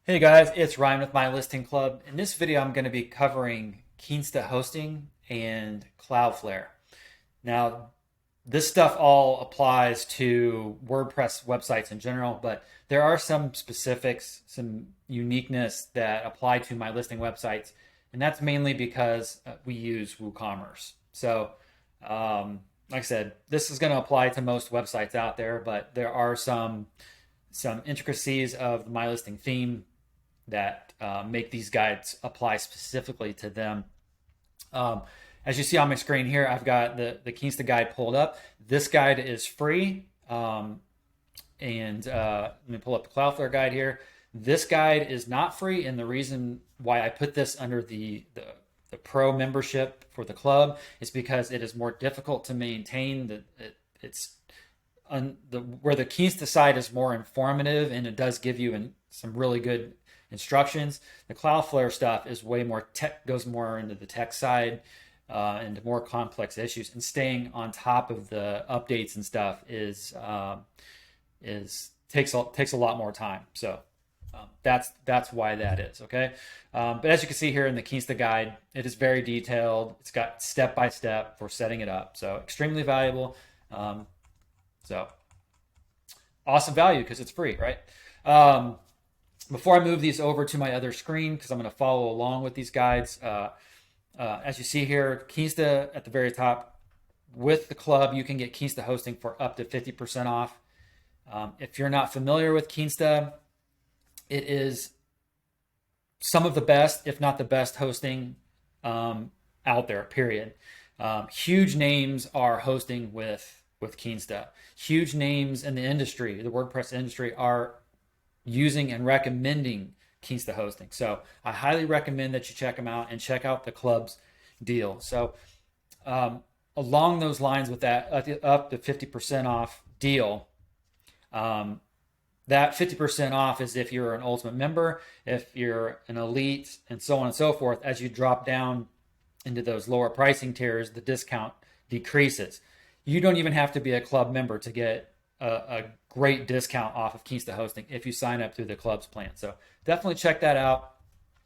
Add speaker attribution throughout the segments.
Speaker 1: Hey guys, it's Ryan with My Listing Club. In this video, I'm going to be covering Kinsta Hosting and Cloudflare. Now, this stuff all applies to WordPress websites in general, but there are some specifics, some uniqueness that apply to My Listing websites, and that's mainly because we use WooCommerce. So, like I said, this is going to apply to most websites out there, but there are some intricacies of the My Listing theme that make these guides apply specifically to them. As you see on my screen here, I've got the Kinsta guide pulled up. This guide is free. And let me pull up the Cloudflare guide here. This guide is not free, and the reason why I put this under the pro membership for the club is because it is more difficult to maintain. It's where the Kinsta side is more informative and it does give you some really good instructions. The Cloudflare stuff is way more tech, goes more into the tech side, into more complex issues, and staying on top of the updates and stuff takes a lot more time. So that's why that is. Okay. But as you can see here in the Kinsta guide, it is very detailed. It's got step by step for setting it up. So extremely valuable. So awesome value because it's free, right? Before I move these over to my other screen, because I'm going to follow along with these guides, as you see here, Kinsta at the very top, with the club, you can get Kinsta hosting for up to 50% off. If you're not familiar with Kinsta, it is some of the best, if not the best hosting out there, period. Huge names are hosting with Kinsta. Huge names in the industry, the WordPress industry, are using and recommending Kinsta hosting. So I highly recommend that you check them out and check out the club's deal. So along those lines with that up to 50% off deal, that 50% off is if you're an ultimate member, if you're an elite, and so on and so forth. As you drop down into those lower pricing tiers, the discount decreases. You don't even have to be a club member to get a great discount off of Kinsta hosting if you sign up through the club's plan. So definitely check that out.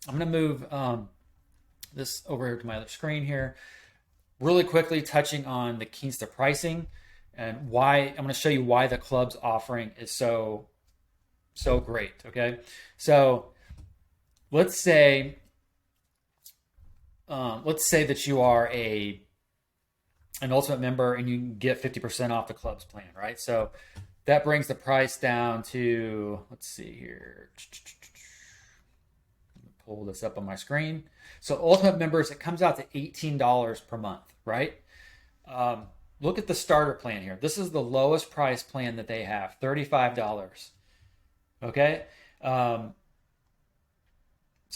Speaker 1: I'm going to move this over here to my other screen here. Really quickly touching on the Kinsta pricing and why I'm going to show you why the club's offering is so great. Okay. So let's say that you are an ultimate member and you can get 50% off the club's plan, right? So that brings the price down to, let's see here. Pull this up on my screen. So ultimate members, it comes out to $18 per month, right? Look at the starter plan here. This is the lowest price plan that they have, $35. Okay. So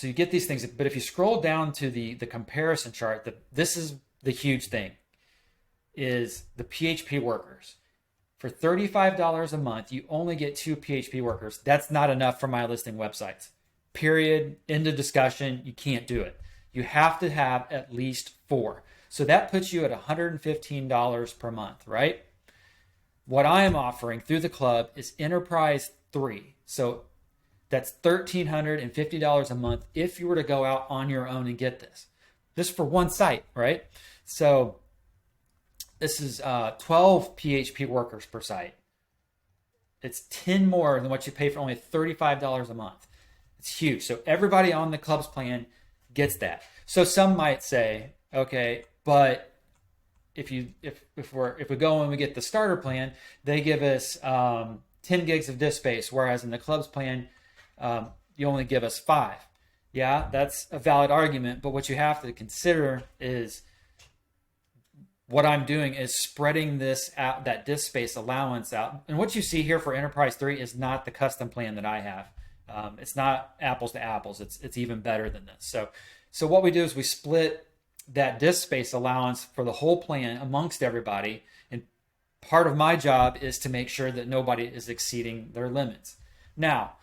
Speaker 1: you get these things, but if you scroll down to the comparison chart, this is the huge thing, is the PHP workers. For $35 a month, you only get 2 PHP workers. That's not enough for My Listing websites. Period. End of discussion. You can't do it. You have to have at least 4. So that puts you at $115 per month, right? What I am offering through the club is Enterprise 3. So that's $1,350 a month if you were to go out on your own and get this. This for one site, right? So this is 12 PHP workers per site. It's 10 more than what you pay for only $35 a month. It's huge. So everybody on the club's plan gets that. So some might say, okay, but if we go and we get the starter plan, they give us 10 gigs of disk space, whereas in the club's plan, you only give us 5. Yeah, that's a valid argument, but what you have to consider is what I'm doing is spreading this out, that disk space allowance out. And what you see here for Enterprise 3 is not the custom plan that I have. It's not apples to apples. It's even better than this. So what we do is we split that disk space allowance for the whole plan amongst everybody. And part of my job is to make sure that nobody is exceeding their limits. Now,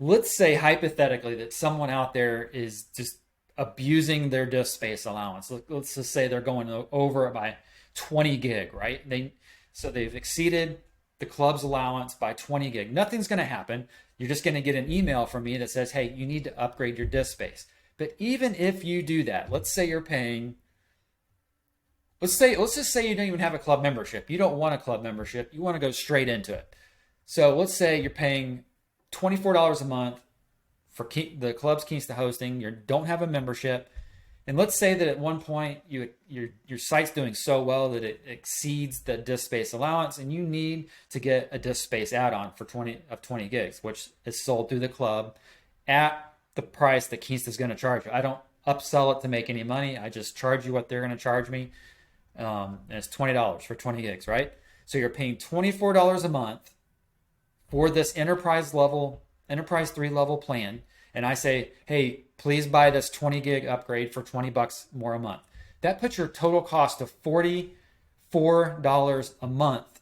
Speaker 1: let's say hypothetically that someone out there is just abusing their disk space allowance. Let's just say they're going over it by 20 gig, right? They've exceeded the club's allowance by 20 gig. Nothing's going to happen. You're just going to get an email from me that says, hey, you need to upgrade your disk space. But even if you do that, let's say you're paying, let's just say you don't even have a club membership. You don't want a club membership. You want to go straight into it. So let's say you're paying $24 a month for the club's Kinsta hosting. You don't have a membership. And let's say that at one point your site's doing so well that it exceeds the disk space allowance, and you need to get a disk space add-on for 20 gigs, which is sold through the club at the price that Kinsta is going to charge you. I don't upsell it to make any money. I just charge you what they're going to charge me. And it's $20 for 20 gigs, right? So you're paying $24 a month for this enterprise 3 level plan. And I say, hey, please buy this 20 gig upgrade for $20 more a month. That puts your total cost of $44 a month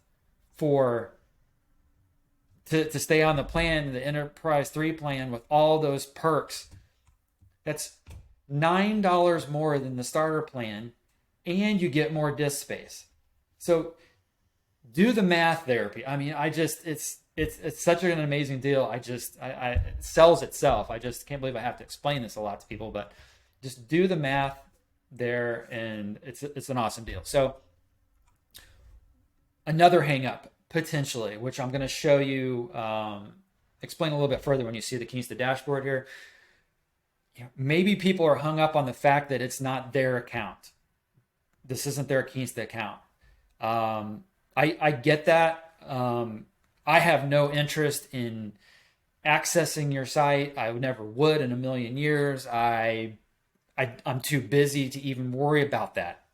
Speaker 1: to stay on the plan, the Enterprise 3 plan with all those perks. That's $9 more than the starter plan, and you get more disk space. So do the math there. I mean, it's such an amazing deal. It sells itself. I just can't believe I have to explain this a lot to people, but just do the math there, and it's an awesome deal. So another hang up potentially, which I'm going to show you, explain a little bit further when you see the Kinsta dashboard here. Maybe people are hung up on the fact that it's not their account. This isn't their Kinsta account. I get that. I have no interest in accessing your site. I never would in a million years. I'm too busy to even worry about that.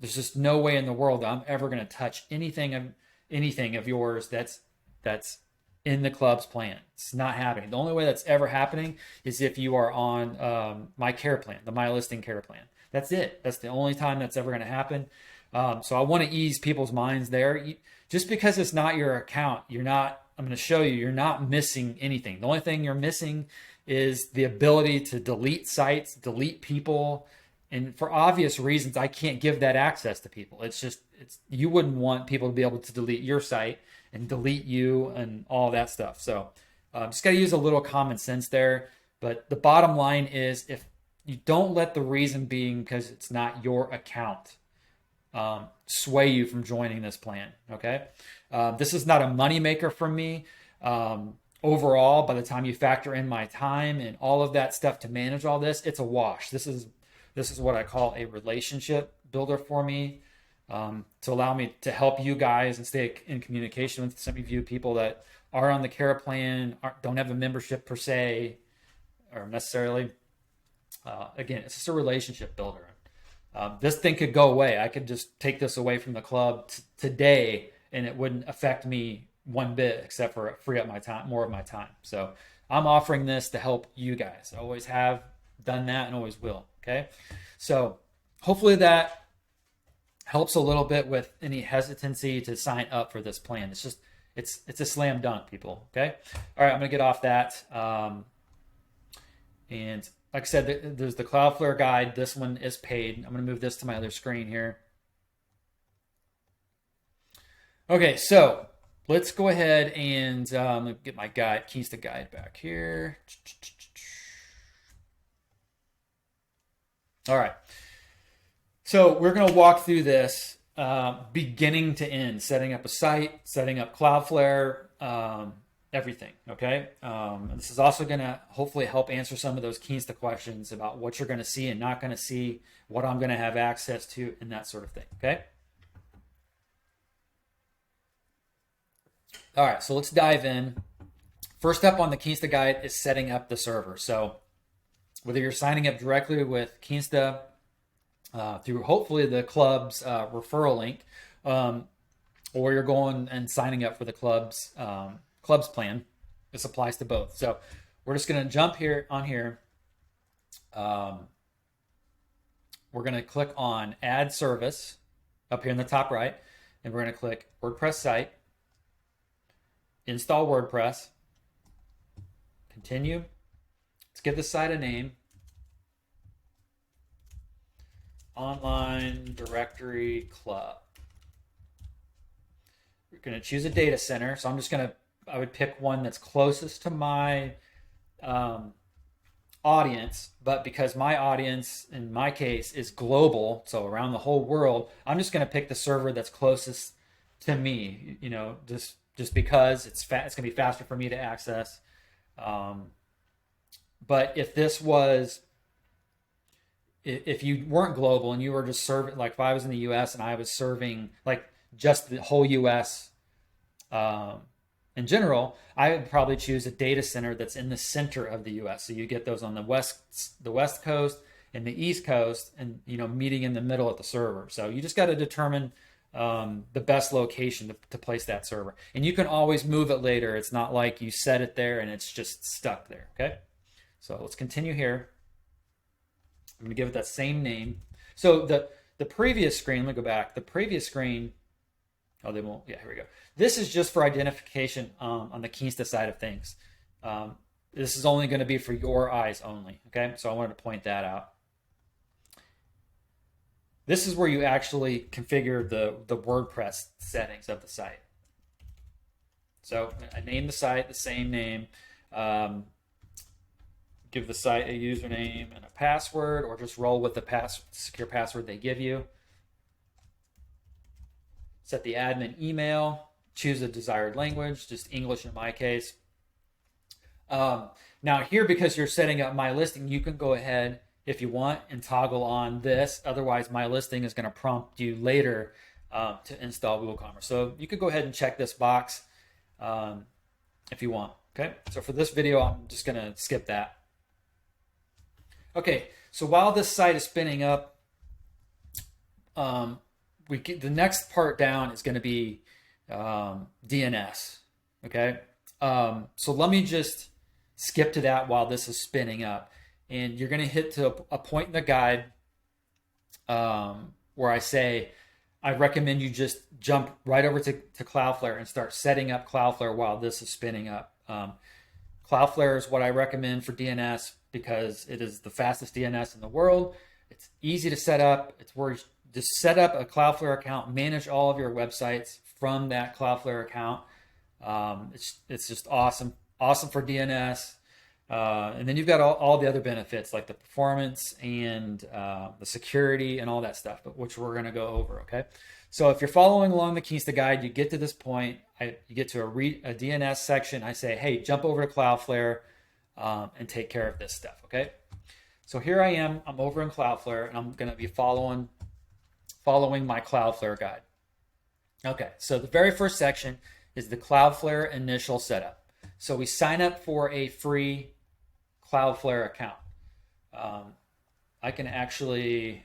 Speaker 1: There's just no way in the world that I'm ever going to touch anything of yours that's in the club's plan. It's not happening. The only way that's ever happening is if you are on my care plan, the MyListing care plan. That's it. That's the only time that's ever going to happen. So I want to ease people's minds there. Just because it's not your account, I'm going to show you, you're not missing anything. The only thing you're missing is the ability to delete sites, delete people. And for obvious reasons, I can't give that access to people. You wouldn't want people to be able to delete your site and delete you and all that stuff. So just got to use a little common sense there. But the bottom line is, if you don't let the reason being because it's not your account sway you from joining this plan. Okay. This is not a moneymaker for me. Overall, by the time you factor in my time and all of that stuff to manage all this, it's a wash. This is what I call a relationship builder for me, to allow me to help you guys and stay in communication with some of you people that are on the care plan, don't have a membership per se or necessarily. Again, it's just a relationship builder. This thing could go away. I could just take this away from the club today, and it wouldn't affect me one bit, except for free up my time, more of my time. So I'm offering this to help you guys. I always have done that and always will. Okay. So hopefully that helps a little bit with any hesitancy to sign up for this plan. It's a slam dunk, people. Okay. All right. I'm going to get off that. And like I said, there's the Cloudflare guide. This one is paid. I'm going to move this to my other screen here. Okay, so let's go ahead and get my guide, Kinsta guide back here. All right. So we're going to walk through this beginning to end, setting up a site, setting up Cloudflare, everything. Okay. This is also going to hopefully help answer some of those Kinsta questions about what you're going to see and not going to see, what I'm going to have access to, and that sort of thing. Okay. All right. So let's dive in. First up on the Kinsta guide is setting up the server. So whether you're signing up directly with Kinsta through hopefully the club's referral link, or you're going and signing up for the club's plan, this applies to both. So we're just going to jump here on here. We're going to click on Add Service up here in the top right, and we're going to click WordPress site, install WordPress, continue. Let's give the site a name. Online Directory Club. we're going to choose a data center. So I would pick one that's closest to my audience, but because my audience in my case is global, so around the whole world, I'm just going to pick the server that's closest to me, just because it's going to be faster for me to access. But if you weren't global and you were just serving, like if I was in the US and I was serving like just the whole US in general, I would probably choose a data center that's in the center of the US. So you get those on the West Coast and the East Coast, and meeting in the middle at the server. So you just got to determine the best location to place that server. And you can always move it later. It's not like you set it there and it's just stuck there. Okay. So let's continue here. I'm going to give it that same name. So the previous screen, let me go back. The previous screen, they won't. Yeah, here we go. This is just for identification on the Kinsta side of things. This is only going to be for your eyes only. Okay, so I wanted to point that out. This is where you actually configure the WordPress settings of the site. So I named the site the same name. Give the site a username and a password, or just roll with the secure password they give you. Set the admin email. Choose a desired language, just English in my case. Now here, because you're setting up MyListing, you can go ahead if you want and toggle on this. Otherwise, MyListing is going to prompt you later to install WooCommerce. So you could go ahead and check this box if you want. Okay, so for this video, I'm just going to skip that. Okay, so while this site is spinning up, the next part down is going to be DNS. Okay, so let me just skip to that while this is spinning up, and you're going to hit to a point in the guide where I say I recommend you just jump right over to Cloudflare and start setting up Cloudflare while this is spinning up. Cloudflare is what I recommend for DNS because it is the fastest DNS in the world. It's easy to set up. It's where you just set up a Cloudflare account, manage all of your websites from that Cloudflare account. It's just awesome for DNS. And then you've got all the other benefits like the performance and the security and all that stuff, but which we're going to go over. Okay. So if you're following along the Kinsta guide, you get to this point, you get to a DNS section. I say, hey, jump over to Cloudflare and take care of this stuff. Okay. So here I am. I'm over in Cloudflare, and I'm going to be following my Cloudflare guide. Okay. So the very first section is the Cloudflare initial setup. So we sign up for a free Cloudflare account. I can actually,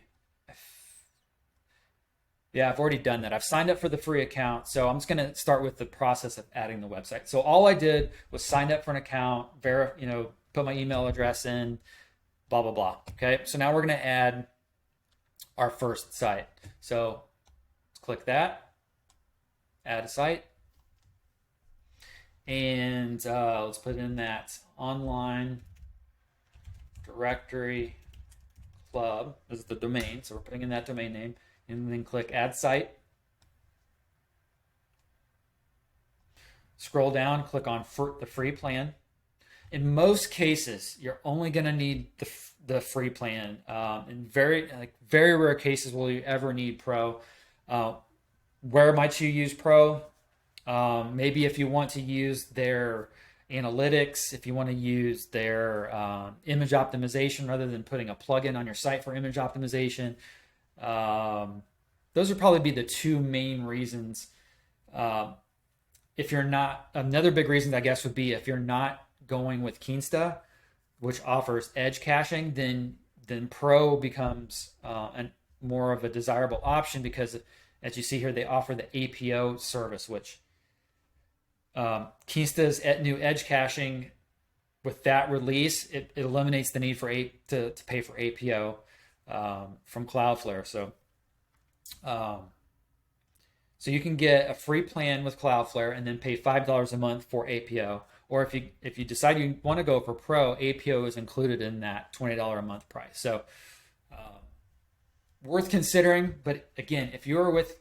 Speaker 1: I've already done that. I've signed up for the free account. So I'm just going to start with the process of adding the website. So all I did was sign up for an account, put my email address in, blah, blah, blah. Okay. So now we're going to add our first site. So let's click that, add a site. And let's put in that online directory club. This is the domain, so we're putting in that domain name, and then click add site. Scroll down, click on the free plan. In most cases, you're only going to need the free plan. In very rare cases will you ever need Pro. Where might you use Pro? Maybe if you want to use their analytics, if you want to use their image optimization rather than putting a plugin on your site for image optimization. Those would probably be the two main reasons. If you're not, another big reason I guess would be if you're not going with Kinsta, which offers edge caching, then Pro becomes more of a desirable option because, as you see here, they offer the APO service, which Kinsta's new edge caching, with that release, it eliminates the need for to pay for APO from Cloudflare. So you can get a free plan with Cloudflare and then pay $5 a month for APO. Or if you decide you want to go for Pro, APO is included in that $20 a month price. So worth considering. But again, if you're with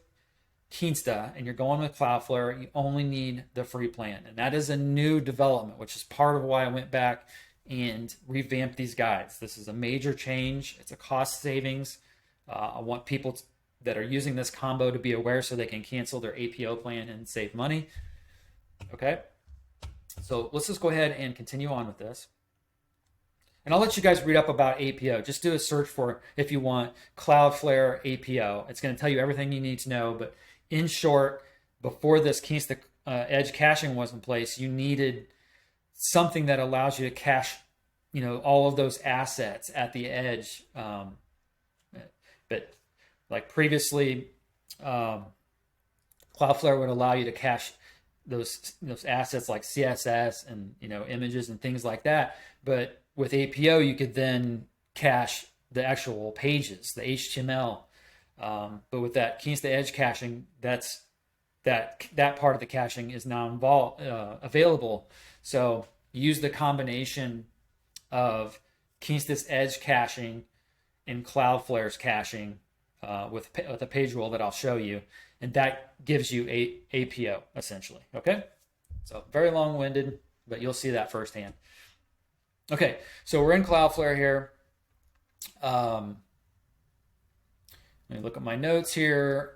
Speaker 1: Kinsta and you're going with Cloudflare, you only need the free plan. And that is a new development, which is part of why I went back and revamped these guides. This is a major change. It's a cost savings. I want people that are using this combo to be aware so they can cancel their APO plan and save money. Okay, so let's just go ahead and continue on with this. And I'll let you guys read up about APO. Just do a search for, if you want, Cloudflare APO. It's going to tell you everything you need to know. But in short, before this Kinsta Edge caching was in place, you needed something that allows you to cache, all of those assets at the edge. But like previously, Cloudflare would allow you to cache those assets like CSS and images and things like that. But with APO, you could then cache the actual pages, the HTML. But with that Kinsta Edge caching, that part of the caching is now available. So use the combination of Kinsta's Edge caching and Cloudflare's caching with a page rule that I'll show you, and that gives you APO essentially. Okay, so very long-winded, but you'll see that firsthand. Okay, so we're in Cloudflare here. Let me look at my notes here.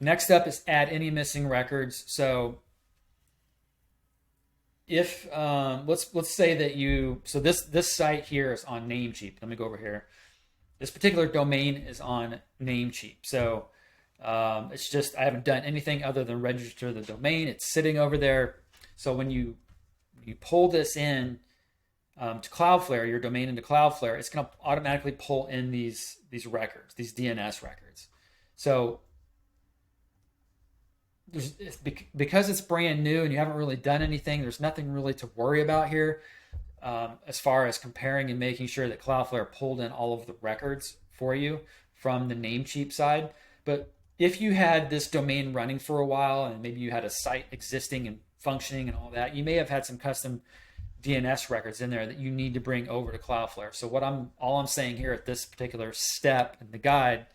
Speaker 1: Next up is add any missing records. So if let's say that this site here is on Namecheap. Let me go over here. This particular domain is on Namecheap. So it's just, I haven't done anything other than register the domain. It's sitting over there. So when you pull this in to Cloudflare, your domain into Cloudflare, it's going to automatically pull in these records, these DNS records. So because it's brand new and you haven't really done anything, there's nothing really to worry about here as far as comparing and making sure that Cloudflare pulled in all of the records for you from the Namecheap side. But if you had this domain running for a while and maybe you had a site existing and functioning and all that, you may have had some custom DNS records in there that you need to bring over to Cloudflare. So all I'm saying here at this particular step in the guide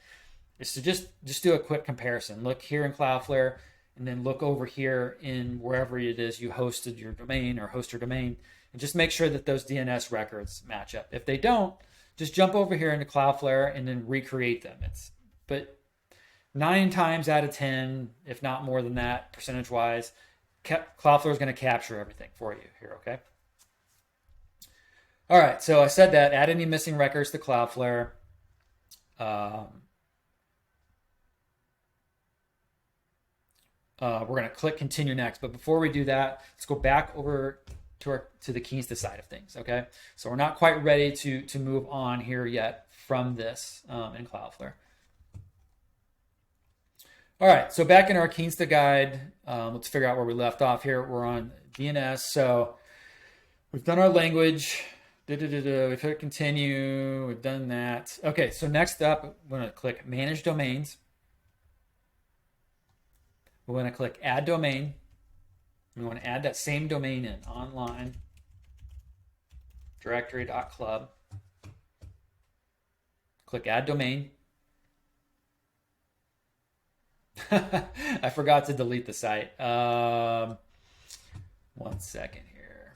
Speaker 1: is to just do a quick comparison. Look here in Cloudflare and then look over here in wherever it is you hosted your domain or host your domain, and just make sure that those DNS records match up. If they don't, just jump over here into Cloudflare and then recreate them. But 9 times out of 10, if not more than that, percentage-wise, Cloudflare is going to capture everything for you here, okay? All right, so I said that, add any missing records to Cloudflare. We're going to click continue next, but before we do that, let's go back over to the Kinsta side of things, okay? So we're not quite ready to move on here yet from this in Cloudflare. All right, so back in our Kinsta guide, let's figure out where we left off here. We're on DNS, so we've done our language. We've hit continue. We've done that. Okay, so next up, we're going to click Manage Domains. We're going to click Add Domain. We want to add that same domain in, online directory.club. Click Add Domain. I forgot to delete the site. 1 second here.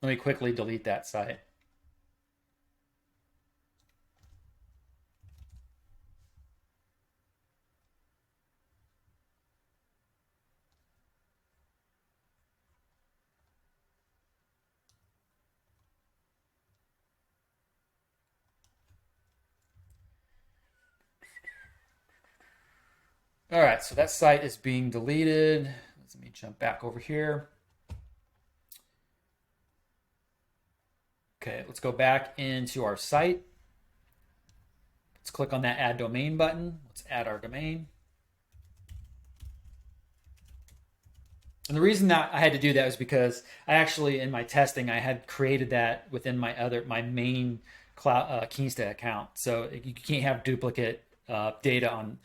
Speaker 1: Let me quickly delete that site. All right, so that site is being deleted. Let me jump back over here. Okay, let's go back into our site. Let's click on that Add Domain button. Let's add our domain. And the reason that I had to do that was because I actually, in my testing, I had created that within my main Kinsta account. So you can't have duplicate data on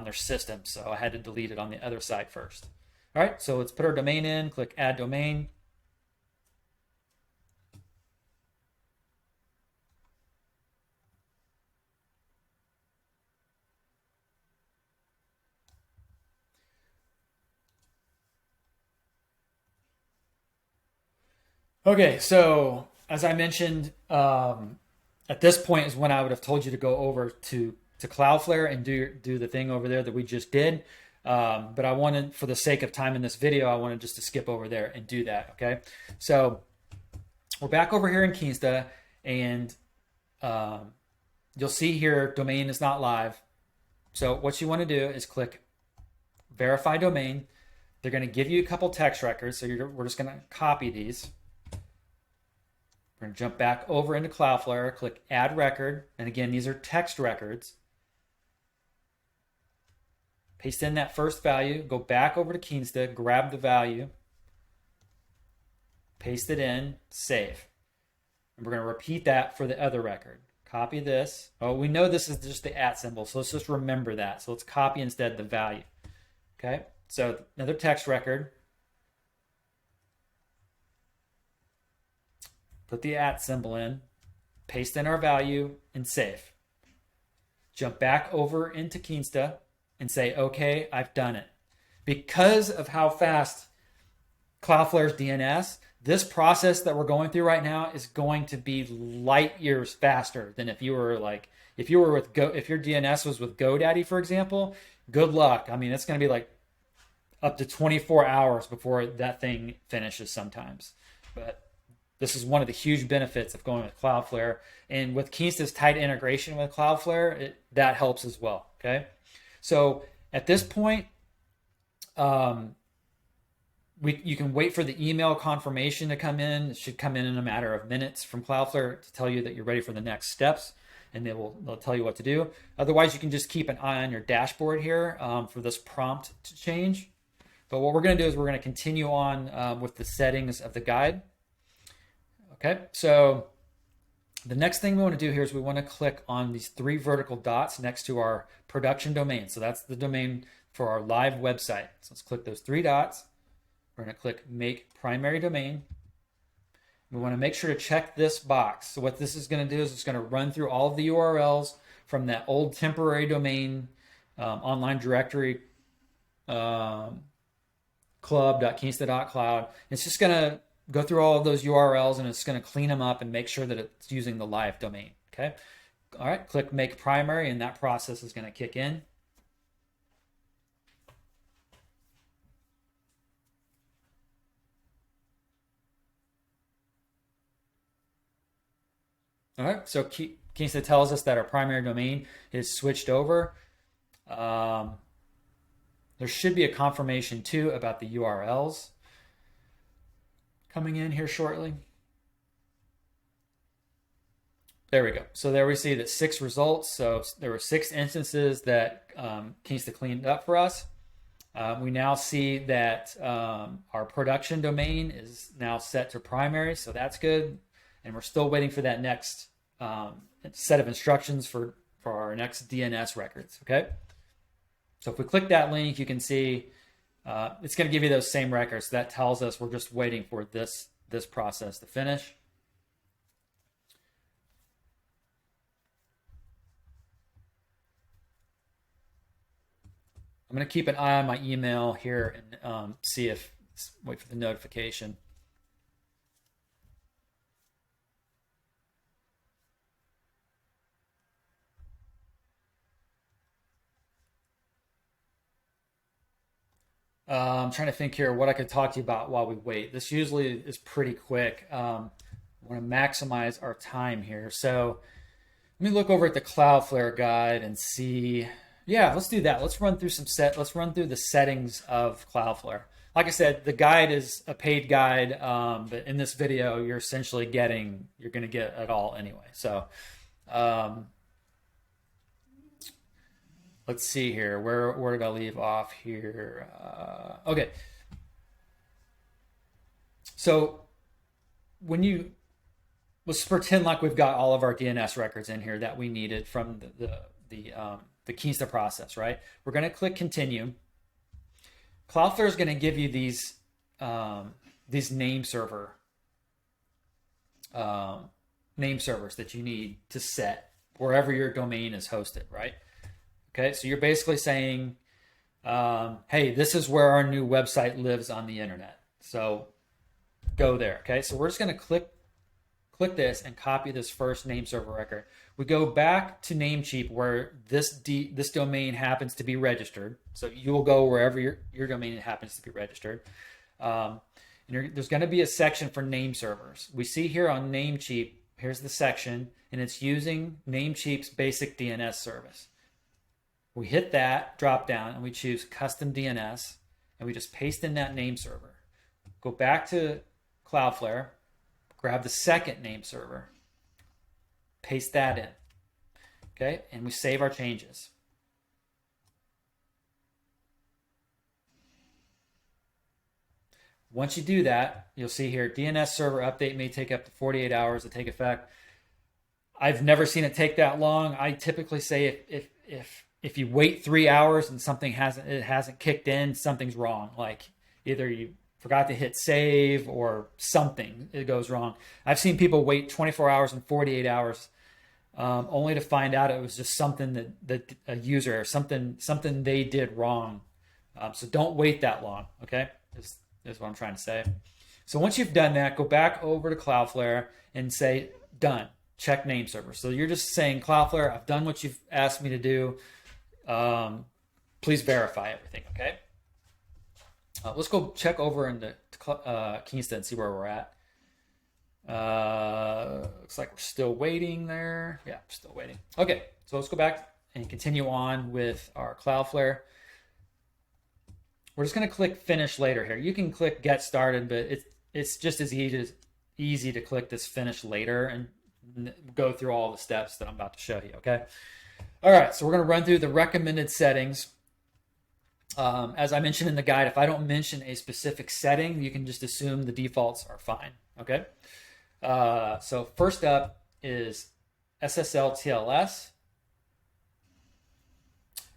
Speaker 1: their system. So I had to delete it on the other side first. All right, so let's put our domain in, click Add Domain. Okay, so as I mentioned, at this point is when I would have told you to go over to Cloudflare and do the thing over there that we just did. But I wanted, for the sake of time in this video, I wanted just to skip over there and do that. Okay, so we're back over here in Kinsta, and you'll see here domain is not live. So what you want to do is click verify domain. They're going to give you a couple text records, so we're just going to copy these. We're going to jump back over into Cloudflare, click add record, and again, these are text records. Paste in that first value, go back over to Kinsta, grab the value, paste it in, save. And we're going to repeat that for the other record. Copy this. Oh, we know this is just the @ symbol, so let's just remember that. So let's copy instead the value. Okay, so another text record. Put the @ symbol in, paste in our value, and save. Jump back over into Kinsta and say, okay, I've done it. Because of how fast Cloudflare's DNS, this process that we're going through right now is going to be light years faster than if you were if your DNS was with GoDaddy, for example. Good luck. I mean, it's going to be like up to 24 hours before that thing finishes sometimes. But this is one of the huge benefits of going with Cloudflare, and with Kinsta's tight integration with Cloudflare, that helps as well. Okay, so at this point, you can wait for the email confirmation to come in. It should come in a matter of minutes from Cloudflare to tell you that you're ready for the next steps, and they'll tell you what to do. Otherwise, you can just keep an eye on your dashboard here for this prompt to change. But what we're going to do is we're going to continue on with the settings of the guide. Okay, so the next thing we want to do here is we want to click on these 3 vertical dots next to our production domain. So that's the domain for our live website. So let's click those 3 dots. We're going to click make primary domain. We want to make sure to check this box. So what this is going to do is it's going to run through all of the URLs from that old temporary domain online directory club.kinsta.cloud. It's just going to go through all of those URLs, and it's going to clean them up and make sure that it's using the live domain. Okay. All right. Click make primary, and that process is going to kick in. All right. So Kinsta tells us that our primary domain is switched over. There should be a confirmation too about the URLs coming in here shortly. There we go. So there we see that 6 results. So there were 6 instances that Kinsta cleaned up for us. We now see that our production domain is now set to primary, so that's good. And we're still waiting for that next set of instructions for our next DNS records. Okay. So if we click that link, you can see it's going to give you those same records. So that tells us we're just waiting for this process to finish. I'm going to keep an eye on my email here and wait for the notification. I'm trying to think here what I could talk to you about while we wait. This usually is pretty quick. I want to maximize our time here. So let me look over at the Cloudflare guide and see. Yeah, let's do that. Let's run through let's run through the settings of Cloudflare. Like I said, the guide is a paid guide, but in this video, you're essentially you're going to get it all anyway. So let's see here. Where did I leave off here? Okay. So let's pretend like we've got all of our DNS records in here that we needed from the Kinsta process, right? We're going to click continue. Cloudflare is going to give you these name servers that you need to set wherever your domain is hosted, right? Okay, so you're basically saying, hey, this is where our new website lives on the internet. So go there. Okay, so we're just going to click this and copy this first name server record. We go back to Namecheap where this domain happens to be registered. So you'll go wherever your domain happens to be registered. And there's going to be a section for name servers. We see here on Namecheap, here's the section, and it's using Namecheap's basic DNS service. We hit that drop down and we choose custom DNS, and we just paste in that name server. Go back to Cloudflare, grab the second name server, paste that in, okay, and we save our changes. Once you do that, you'll see here, DNS server update may take up to 48 hours to take effect. I've never seen it take that long. I typically say if you wait 3 hours and something hasn't kicked in, something's wrong. Like either you forgot to hit save or something, it goes wrong. I've seen people wait 24 hours and 48 hours only to find out it was just something that a user or something they did wrong. So don't wait that long, okay? Is what I'm trying to say. So once you've done that, go back over to Cloudflare and say, done, check name server. So you're just saying, Cloudflare, I've done what you've asked me to do. Please verify everything, okay? Let's go check over into Kinsta and see where we're at. Looks like we're still waiting there. Yeah, we're still waiting. Okay, so let's go back and continue on with our Cloudflare. We're just going to click finish later here. You can click get started, but it's just as easy to click this finish later and go through all the steps that I'm about to show you, okay? All right, so we're going to run through the recommended settings. As I mentioned in the guide, if I don't mention a specific setting, you can just assume the defaults are fine, okay? So first up is SSL TLS.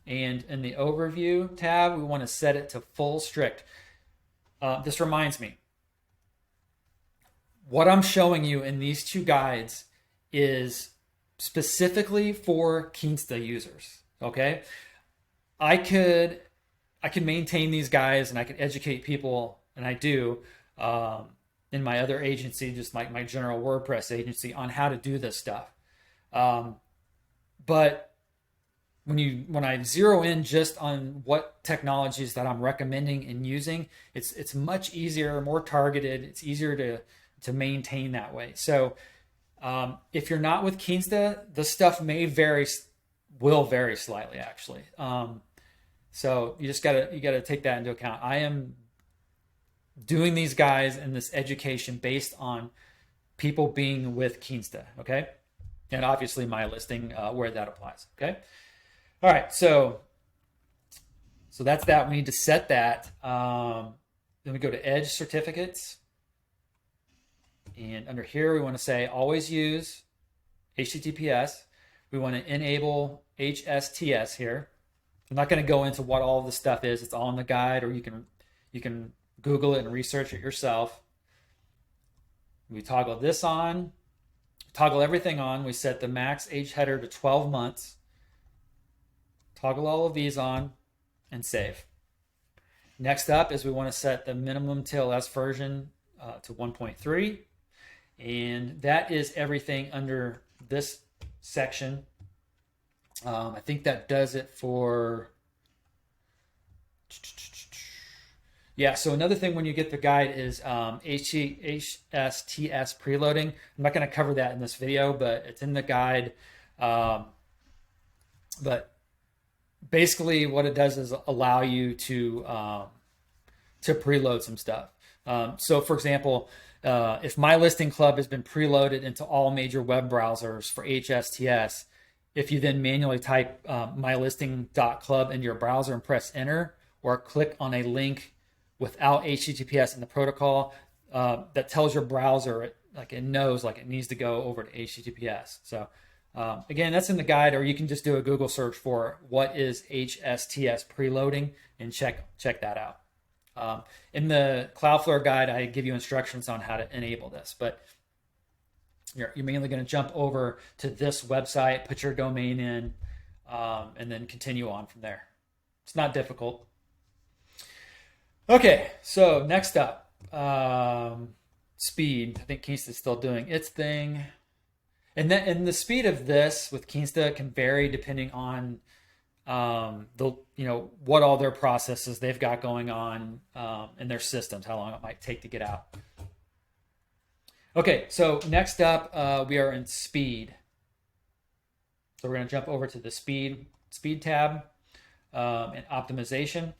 Speaker 1: And in the overview tab, we want to set it to full strict. This reminds me, what I'm showing you in these two guides is specifically for Kinsta users, okay? I could maintain these guides and I could educate people, and I do, in my other agency, just like my general WordPress agency, on how to do this stuff. But when I zero in just on what technologies that I'm recommending and using, it's much easier, more targeted. It's easier to maintain that way. So if you're not with Kinsta, the stuff will vary slightly actually. So you gotta take that into account. I am doing these guys and this education based on people being with Kinsta, okay? And obviously MyListing where that applies, okay? All right, so that's that. We need to set that. Then we go to Edge certificates. And under here, we want to say always use HTTPS. We want to enable HSTS here. I'm not going to go into what all of this stuff is. It's all in the guide, or you can Google it and research it yourself. We toggle this on, toggle everything on. We set the max age header to 12 months. Toggle all of these on and save. Next up is we want to set the minimum TLS version to 1.3. And that is everything under this section. I think that does it for... Yeah, so another thing when you get the guide is HSTS preloading. I'm not going to cover that in this video, but it's in the guide. But basically what it does is allow you to preload some stuff. So for example, if MyListing Club has been preloaded into all major web browsers for HSTS, if you then manually type mylisting.club into your browser and press enter, or click on a link without HTTPS in the protocol, that tells your browser it knows it needs to go over to HTTPS. So again, that's in the guide, or you can just do a Google search for what is HSTS preloading and check that out. In the Cloudflare guide, I give you instructions on how to enable this, but you're mainly going to jump over to this website, put your domain in, and then continue on from there. It's not difficult. Okay, so next up, speed. I think Kinsta's still doing its thing. And the speed of this with Kinsta can vary depending on what all their processes they've got going on in their systems, how long it might take to get out. Okay, so next up we are in speed. So we're going to jump over to the speed tab and optimization.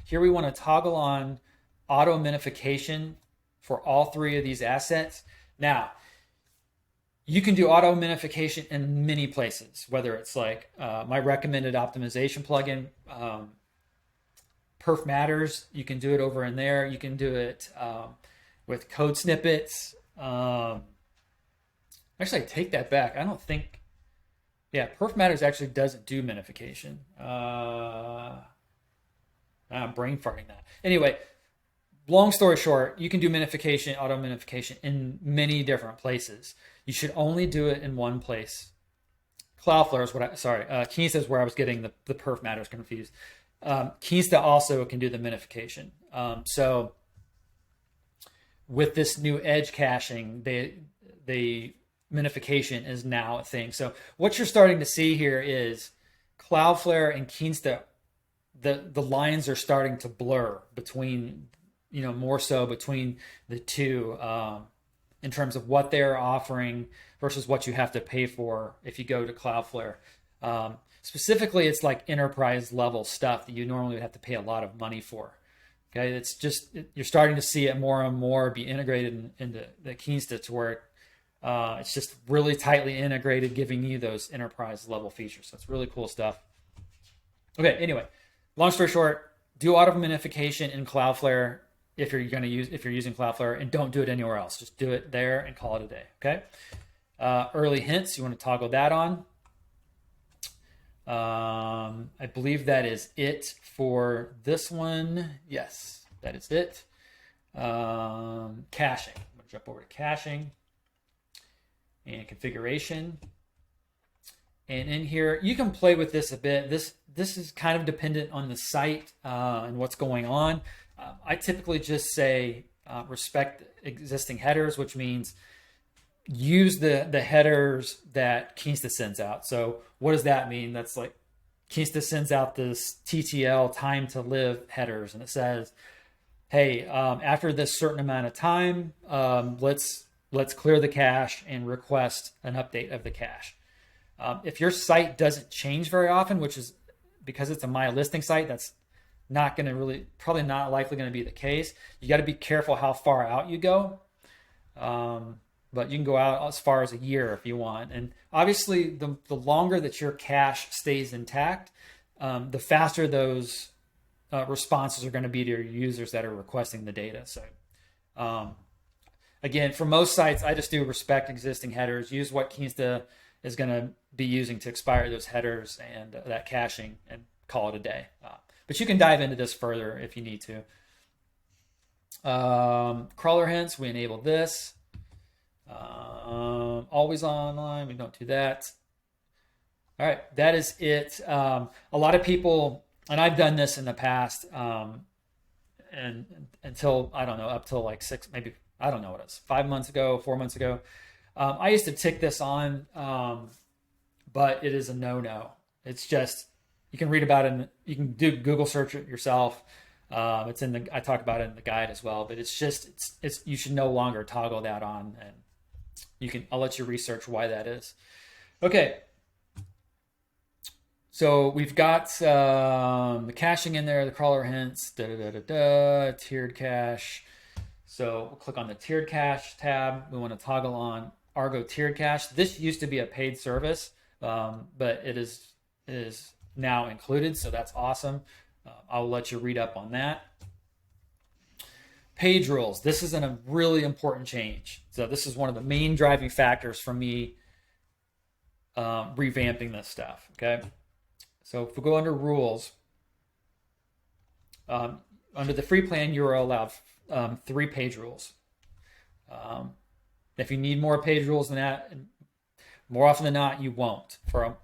Speaker 1: Here we want to toggle on auto minification for all three of these assets. Now, you can do auto minification in many places, whether it's like my recommended optimization plugin, Perf Matters. You can do it over in there. You can do it with code snippets. Actually, I take that back. I don't think, yeah, Perf Matters actually doesn't do minification. I'm brain farting that. Anyway, long story short, you can do minification, auto minification in many different places. You should only do it in one place. Cloudflare is Kinsta is where I was getting the perf matters confused. Kinsta also can do the minification. So with this new edge caching, the minification is now a thing. So what you're starting to see here is Cloudflare and Kinsta, the lines are starting to blur between, more so between the two in terms of what they're offering versus what you have to pay for if you go to Cloudflare. Specifically, it's like enterprise level stuff that you normally would have to pay a lot of money for. Okay, it's just, you're starting to see it more and more be integrated into the Kinsta to where it's just really tightly integrated, giving you those enterprise level features. So it's really cool stuff. Okay, anyway, long story short, do auto minification in Cloudflare if you're using Cloudflare, and don't do it anywhere else. Just do it there and call it a day. Okay. Early hints, you want to toggle that on. I believe that is it for this one. Yes, that is it. Caching. I'm gonna jump over to caching and configuration. And in here, you can play with this a bit. This is kind of dependent on the site and what's going on. I typically just say respect existing headers, which means use the headers that Kinsta sends out. So what does that mean? That's like Kinsta sends out this TTL, time to live headers, and it says, hey, after this certain amount of time, let's clear the cache and request an update of the cache. If your site doesn't change very often, which is because it's a MyListing site, that's not going to probably not likely going to be the case. You got to be careful how far out you go. But you can go out as far as a year if you want. And obviously the longer that your cache stays intact, the faster those responses are going to be to your users that are requesting the data. So again, for most sites, I just do respect existing headers, use what Kinsta is going to be using to expire those headers and that caching, and call it a day. But you can dive into this further if you need to. Crawler hints, we enable this. Always online, we don't do that. All right, that is it. A lot of people, and I've done this in the past, and until, I don't know, up till like 6, maybe, I don't know what it is, 5 months ago, 4 months ago. I used to tick this on, but it is a no-no. It's just, you can read about it, you can do Google search it yourself. I talk about it in the guide as well, but it's you should no longer toggle that on, and I'll let you research why that is. Okay. So we've got the caching in there, the crawler hints, tiered cache. So we'll click on the tiered cache tab. We want to toggle on Argo tiered cache. This used to be a paid service, but it is now included, so that's awesome. I'll let you read up on that. Page rules. This is a really important change. So this is one of the main driving factors for me revamping this stuff. Okay. So if we go under rules, under the free plan, you are allowed 3 page rules. If you need more page rules than that, more often than not, you won't for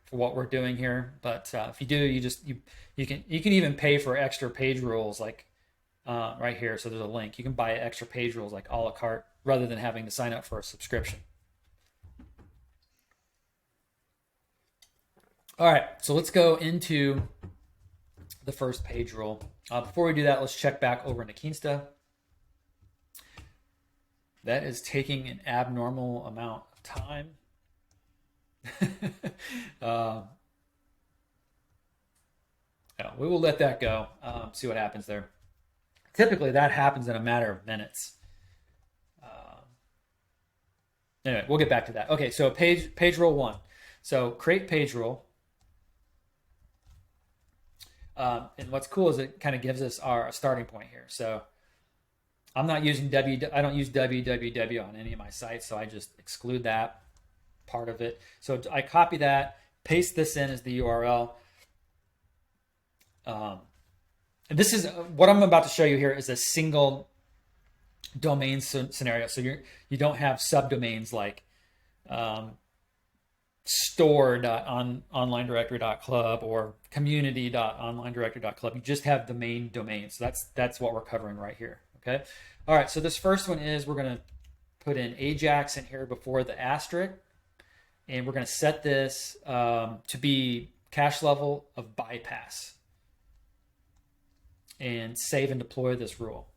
Speaker 1: what we're doing here. But if you do, you can even pay for extra page rules, like right here. So there's a link. You can buy extra page rules like a la carte rather than having to sign up for a subscription. All right, so let's go into the first page rule. Before we do that, let's check back over into Kinsta. That is taking an abnormal amount of time. Yeah, we will let that go. See what happens there. Typically, that happens in a matter of minutes. Anyway, we'll get back to that. Okay, so page rule 1. So create page rule. And what's cool is it kind of gives us our starting point here. So I'm not using I don't use www on any of my sites, so I just exclude that part of it. So I copy that, paste this in as the URL. And this is what I'm about to show you here is a single domain scenario. So you don't have subdomains like store.onlinedirectory.club or community.onlinedirectory.club. You just have the main domain. So that's what we're covering right here. Okay. All right. So this first one is we're going to put in Ajax in here before the asterisk, and we're going to set this to be cache level of bypass, and save and deploy this rule.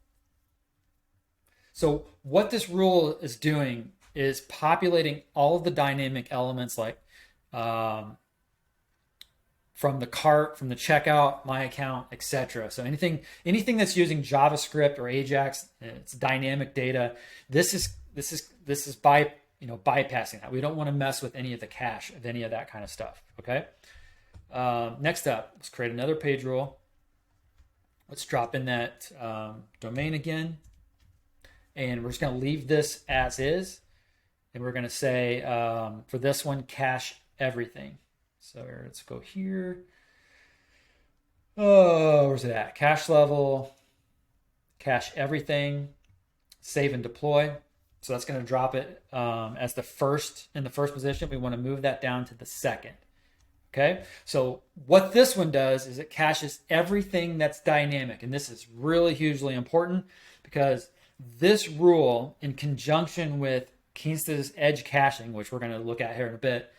Speaker 1: So what this rule is doing is populating all of the dynamic elements like from the cart, from the checkout, my account, etc. So anything that's using JavaScript or Ajax, it's dynamic data. This is bypassing that. We don't want to mess with any of the cache of any of that kind of stuff. Okay. Next up, let's create another page rule. Let's drop in that domain again, and we're just going to leave this as is, and we're going to say for this one, cache everything. So let's go here. Oh, where's it at? Cache level, cache everything, save and deploy. So that's going to drop it as the first in the first position. We want to move that down to the second. Okay, so what this one does is it caches everything that's dynamic. And this is really hugely important because this rule, in conjunction with Kinsta's edge caching, which we're going to look at here in a bit,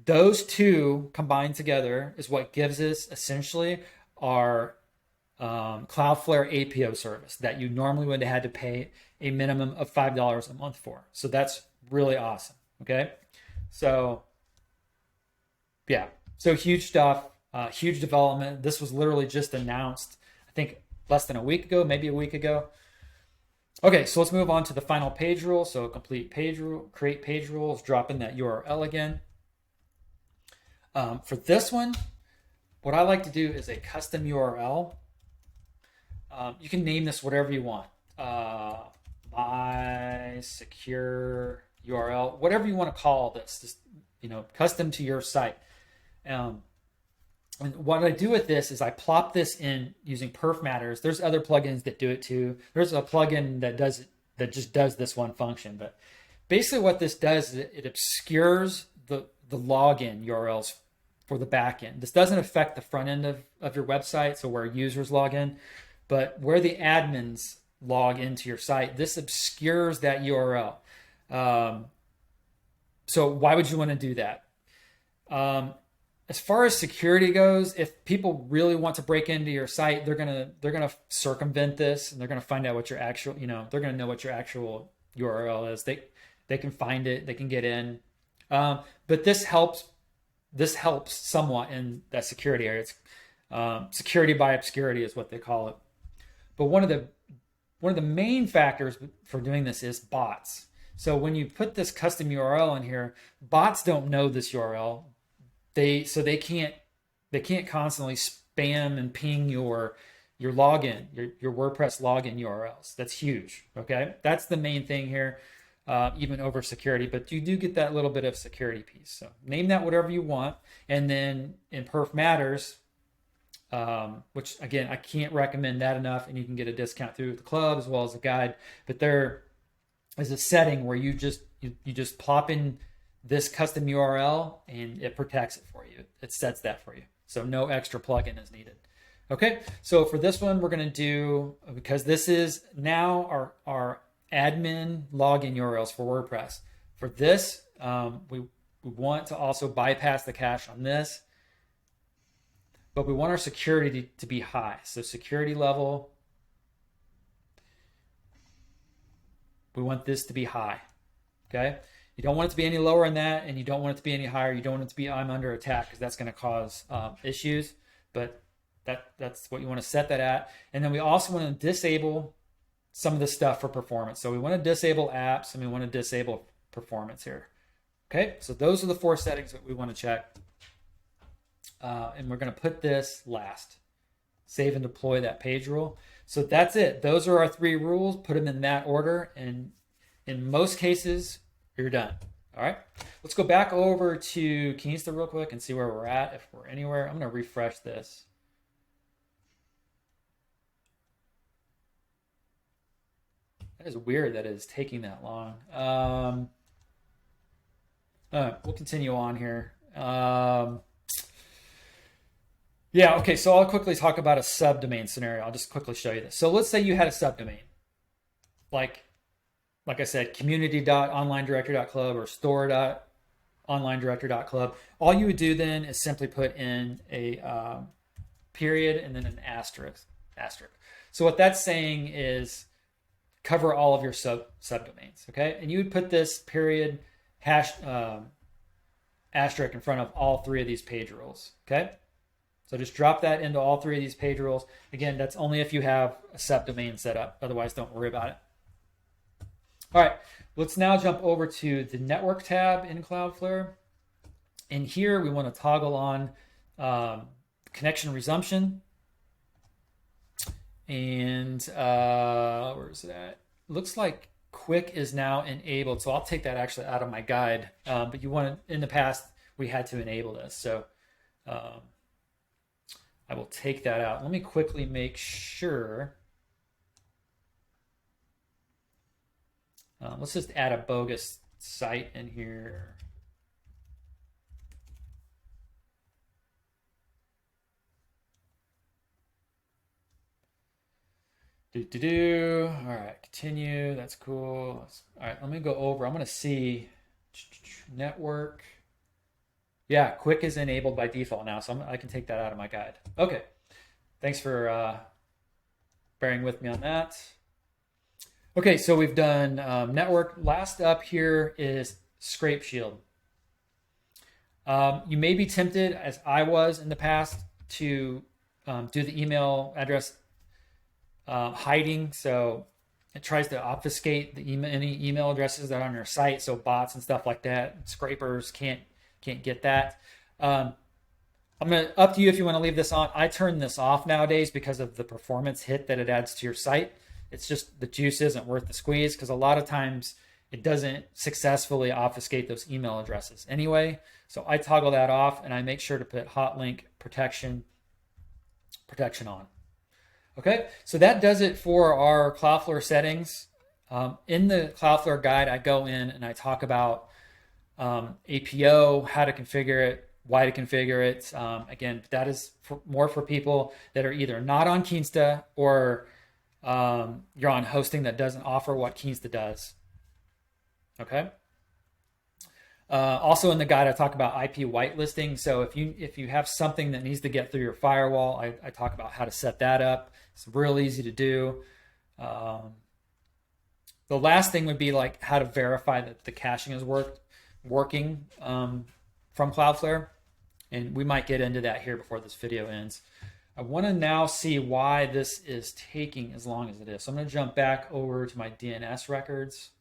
Speaker 1: those two combined together is what gives us essentially our Cloudflare APO service that you normally would have had to pay a minimum of $5 a month for. So that's really awesome. Okay, so yeah. So huge stuff, huge development. This was literally just announced, I think less than a week ago, maybe a week ago. Okay, so let's move on to the final page rule. So complete page rule, create page rules, drop in that URL again. For this one, what I like to do is a custom URL. You can name this whatever you want. My secure URL, whatever you want to call this, just, custom to your site. And what I do with this is I plop this in using Perf Matters. There's other plugins that do it too. There's a plugin that just does this one function. But basically what this does is it obscures the login URLs for the back end. This doesn't affect the front end of your website, so where users log in, but where the admins log into your site, this obscures that URL. So why would you want to do that? As far as security goes, if people really want to break into your site, they're gonna circumvent this, and they're gonna find out what your actual, they're gonna know what your actual URL is. They can find it, they can get in. But this helps somewhat in that security area. It's security by obscurity is what they call it. But one of the main factors for doing this is bots. So when you put this custom URL in here, bots don't know this URL. They can't constantly spam and ping your login, your WordPress login URLs. That's huge. Okay, that's the main thing here, even over security. But you do get that little bit of security piece. So name that whatever you want, and then in Perf Matters, which again I can't recommend that enough, and you can get a discount through the club as well as a guide. But there is a setting where you just plop in this custom URL and it protects it for you. It sets that for you. So no extra plugin is needed. Okay, so for this one, we're going to do, because this is now our admin login URLs for WordPress. For this, we want to also bypass the cache on this, but we want our security to be high. So security level, we want this to be high, okay? You don't want it to be any lower than that, and you don't want it to be any higher. You don't want it to be I'm under attack, because that's going to cause issues, but that's what you want to set that at. And then we also want to disable some of the stuff for performance. So we want to disable apps, and we want to disable performance here. Okay, so those are the 4 settings that we want to check. And we're going to put this last. Save and deploy that page rule. So that's it. Those are our 3 rules. Put them in that order, and in most cases, you're done. All right, let's go back over to Kinsta real quick and see where we're at, if we're anywhere. I'm going to refresh this. That is weird that it is taking that long. We'll continue on here. Yeah, okay, so I'll quickly talk about a subdomain scenario. I'll just quickly show you this. So let's say you had a subdomain, like I said, community.onlinedirectory.club or store.onlinedirectory.club. All you would do then is simply put in a period and then an asterisk. So what that's saying is cover all of your subdomains, okay? And you would put this period asterisk in front of all 3 of these page rules, okay? So just drop that into all 3 of these page rules. Again, that's only if you have a subdomain set up. Otherwise, don't worry about it. All right, let's now jump over to the network tab in Cloudflare. And here we want to toggle on connection resumption. And where is it at? Looks like quick is now enabled. So I'll take that actually out of my guide. But you want to, in the past, we had to enable this. So I will take that out. Let me quickly make sure. Let's just add a bogus site in here. All right, continue. That's cool. All right, let me go over. I'm going to see network. Yeah, quick is enabled by default now, so I can take that out of my guide. Okay, thanks for bearing with me on that. Okay, so we've done network. Last up here is Scrape Shield. You may be tempted, as I was in the past, to do the email address hiding. So it tries to obfuscate the any email addresses that are on your site, so bots and stuff like that. Scrapers can't get that. I'm gonna up to you if you want to leave this on. I turn this off nowadays because of the performance hit that it adds to your site. It's just the juice isn't worth the squeeze, because a lot of times it doesn't successfully obfuscate those email addresses anyway. So I toggle that off, and I make sure to put hot link protection on. Okay, so that does it for our Cloudflare settings. In the Cloudflare guide, I go in and I talk about APO, how to configure it, why to configure it. Again, that is more for people that are either not on Kinsta or you're on hosting that doesn't offer what Kinsta does. Okay. Also in the guide, I talk about IP whitelisting. So if you have something that needs to get through your firewall, I talk about how to set that up. It's real easy to do. The last thing would be like how to verify that the caching is working from Cloudflare. And we might get into that here before this video ends. I want to now see why this is taking as long as it is. So I'm going to jump back over to my DNS records.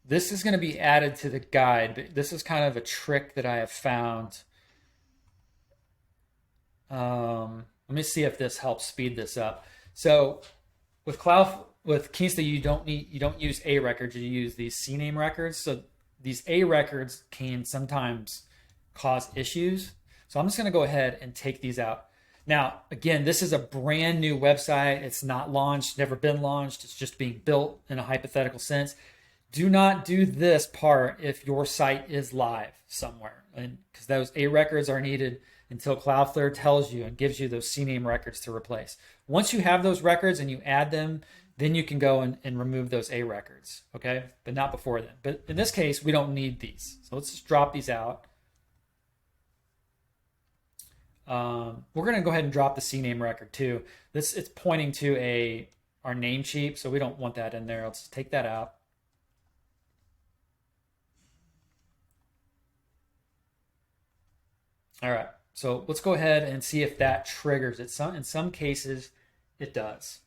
Speaker 1: This is going to be added to the guide, but this is kind of a trick that I have found. Let me see if this helps speed this up. So with Kinsta, you don't use A records, you use these CNAME records. So these A records can sometimes cause issues. So I'm just going to go ahead and take these out. Now, again, this is a brand new website. It's not launched, never been launched. It's just being built in a hypothetical sense. Do not do this part if your site is live somewhere. and because those A records are needed until Cloudflare tells you and gives you those CNAME records to replace. Once you have those records and you add them, then you can go and remove those A records, okay? But not before then. But in this case, we don't need these. So let's just drop these out. We're going to go ahead and drop the CNAME record too. It's pointing to our name cheap, so we don't want that in there. Let's take that out. All right, so let's go ahead and see if that triggers it. In some cases, it does.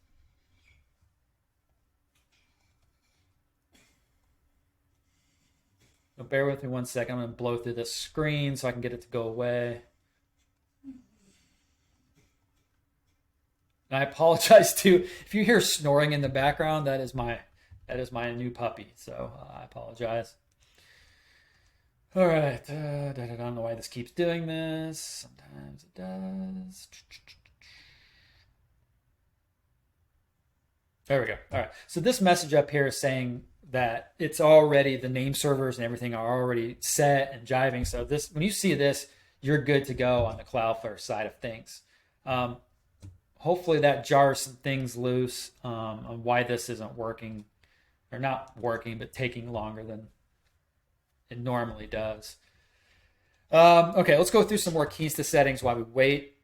Speaker 1: So bear with me one second. I'm going to blow through this screen so I can get it to go away. And I apologize too. If you hear snoring in the background, that is my new puppy. So I apologize. All right. I don't know why this keeps doing this. Sometimes it does. There we go. All right. So this message up here is saying that it's already, the name servers and everything are already set and jiving. So this, when you see this, you're good to go on the Cloudflare side of things. Hopefully that jars some things loose on why this isn't working, or not working, but taking longer than it normally does. Okay, let's go through some more Kinsta settings while we wait.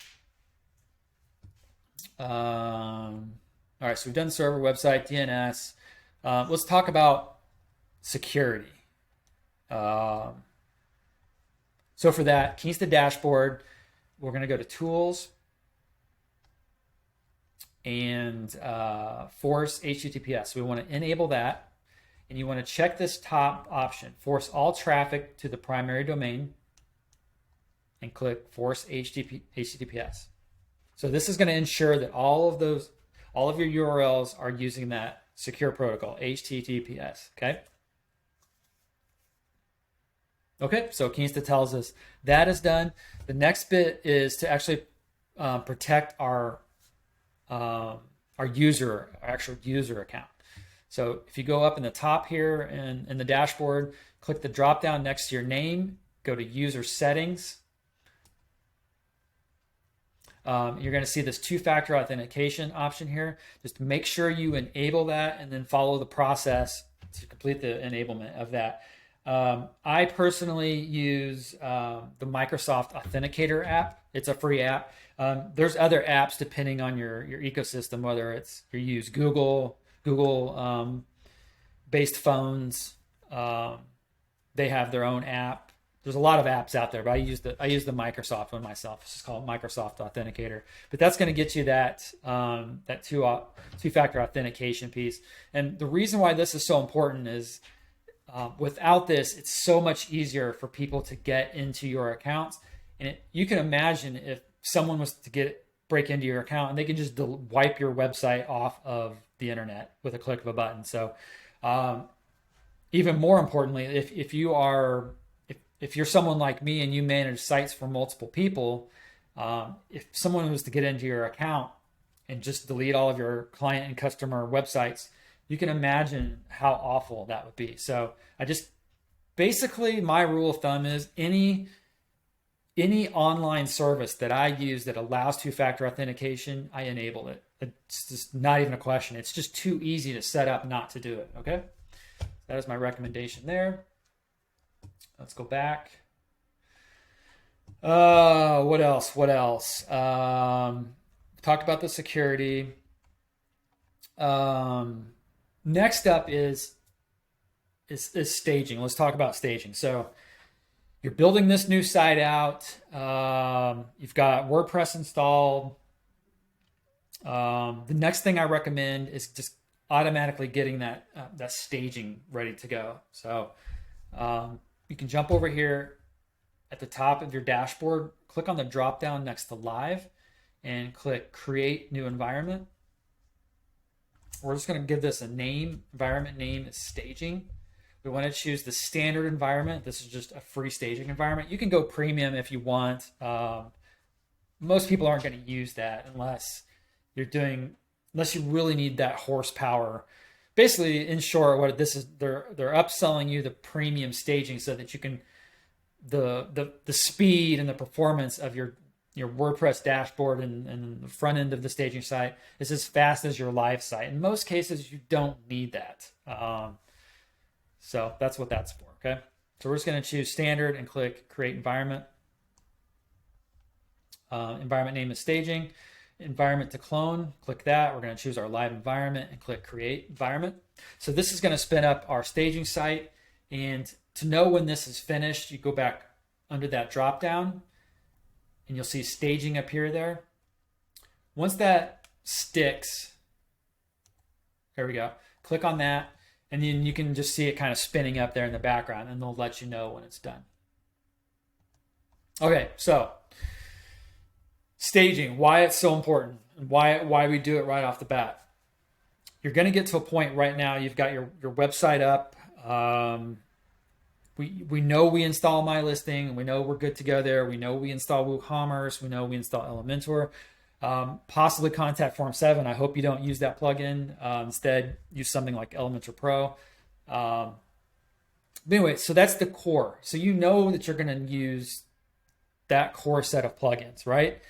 Speaker 1: All right, so we've done server, website, DNS. Let's talk about security. So for that, Kinsta dashboard, we're going to go to Tools and Force HTTPS. We want to enable that. And you want to check this top option, force all traffic to the primary domain, and click Force HTTPS. So this is going to ensure that all of your URLs are using that secure protocol, HTTPS, okay? Okay, so Kinsta tells us that is done. The next bit is to actually protect our actual user account. So if you go up in the top here and in the dashboard, click the drop down next to your name, go to user settings. You're going to see this two-factor authentication option here. Just make sure you enable that and then follow the process to complete the enablement of that. I personally use the Microsoft Authenticator app. It's a free app. There's other apps depending on your ecosystem, whether it's you use Google based phones. They have their own app. There's a lot of apps out there, but I use the Microsoft one myself. It's just called Microsoft Authenticator. But that's going to get you that two-factor authentication piece. And the reason why this is so important is without this, it's so much easier for people to get into your accounts. And you can imagine if someone was to break into your account and they can just wipe your website off of the internet with a click of a button. So even more importantly, if you're someone like me and you manage sites for multiple people, if someone was to get into your account and just delete all of your client and customer websites, you can imagine how awful that would be. So basically my rule of thumb is any online service that I use that allows two-factor authentication, I enable it. It's just not even a question. It's just too easy to set up not to do it, okay? That is my recommendation there. Let's go back. What else? Talked about the security. Next up is staging. Let's talk about staging. So you're building this new site out. You've got WordPress installed. The next thing I recommend is just automatically getting that staging ready to go. So you can jump over here at the top of your dashboard, click on the drop down next to Live, and click Create New Environment. We're just going to give this a name. Environment name is Staging. We want to choose the standard environment. This is just a free staging environment. You can go premium if you want. Most people aren't going to use that unless you really need that horsepower. Basically, in short, what this is, they're upselling you the premium staging so that you can the speed and the performance of your WordPress dashboard and the front end of the staging site is as fast as your live site. In most cases, you don't need that. So that's what that's for, okay? So we're just gonna choose standard and click create environment. Environment name is staging. Environment to clone, click that. We're gonna choose our live environment and click create environment. So this is gonna spin up our staging site, and to know when this is finished, you go back under that drop down and you'll see staging appear there. Once that sticks, there we go, click on that, and then you can just see it kind of spinning up there in the background, and they'll let you know when it's done. Okay, so staging, why it's so important, and why we do it right off the bat. You're going to get to a point right now, you've got your website up. We know we install MyListing, and we know we're good to go there. We know we install WooCommerce. We know we install Elementor. Possibly Contact Form 7. I hope you don't use that plugin. Instead, use something like Elementor Pro. But anyway, so that's the core. So you know that you're going to use that core set of plugins, right?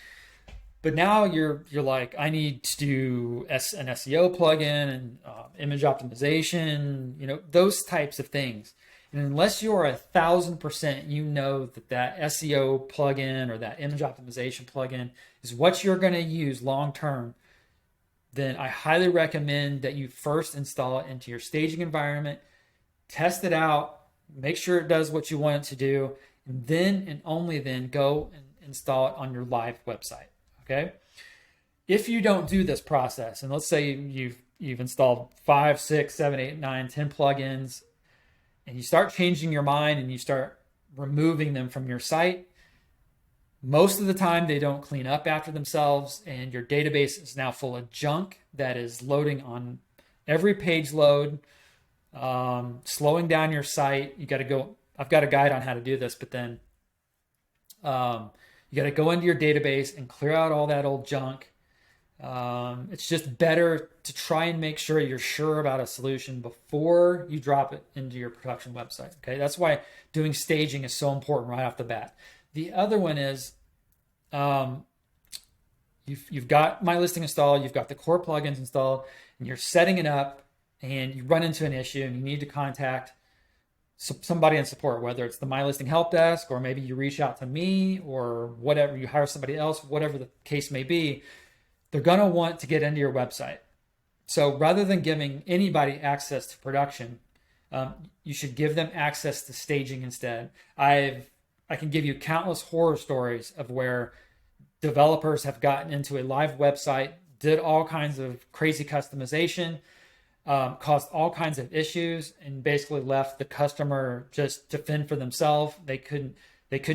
Speaker 1: But now you're like, I need to do an SEO plugin and image optimization, those types of things. And unless you are 1,000%, you know that SEO plugin or that image optimization plugin is what you're going to use long term, then I highly recommend that you first install it into your staging environment, test it out, make sure it does what you want it to do, and then and only then go and install it on your live website. Okay. If you don't do this process, and let's say you've installed 5, 6, 7, 8, 9, 10 plugins, and you start changing your mind and you start removing them from your site, most of the time they don't clean up after themselves, and your database is now full of junk that is loading on every page load, slowing down your site. You got to go. I've got a guide on how to do this, but then you got to go into your database and clear out all that old junk. It's just better to try and make sure you're sure about a solution before you drop it into your production website. Okay, that's why doing staging is so important right off the bat. The other one is you've got MyListing installed, you've got the core plugins installed, and you're setting it up, and you run into an issue and you need to contact somebody in support, whether it's the MyListing help desk, or maybe you reach out to me, or whatever, you hire somebody else, whatever the case may be. They're going to want to get into your website. So rather than giving anybody access to production, you should give them access to staging instead. I can give you countless horror stories of where developers have gotten into a live website, did all kinds of crazy customization, caused all kinds of issues, and basically left the customer just to fend for themselves. They couldn't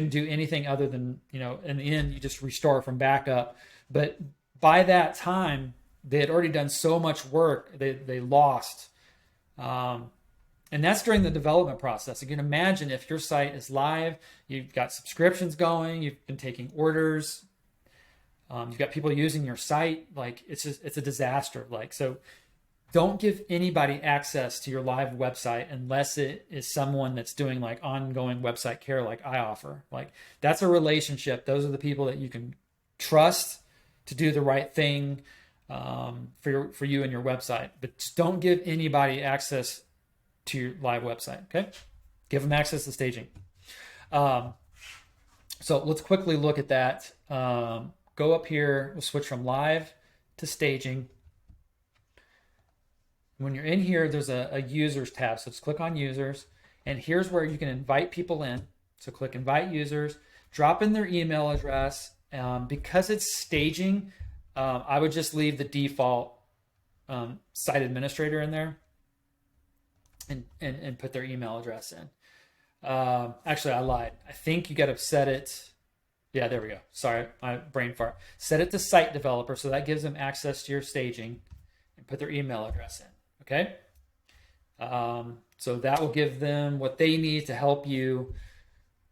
Speaker 1: do anything other than, in the end, you just restore from backup. But by that time, they had already done so much work, they lost. And that's during the development process. You can imagine if your site is live, you've got subscriptions going, you've been taking orders, you've got people using your site, like it's a disaster. So don't give anybody access to your live website unless it is someone that's doing like ongoing website care like I offer. Like that's a relationship. Those are the people that you can trust to do the right thing for you and your website. But just don't give anybody access to your live website, okay? Give them access to staging. So let's quickly look at that. Go up here, we'll switch from live to staging. When you're in here, there's a users tab. So just click on users, and here's where you can invite people in. So click invite users, drop in their email address. Because it's staging, I would just leave the default site administrator in there and put their email address in. Actually, I lied. I think you got to set it. Yeah, there we go. Sorry, my brain fart. Set it to site developer, so that gives them access to your staging, and put their email address in. Okay. So that will give them what they need to help you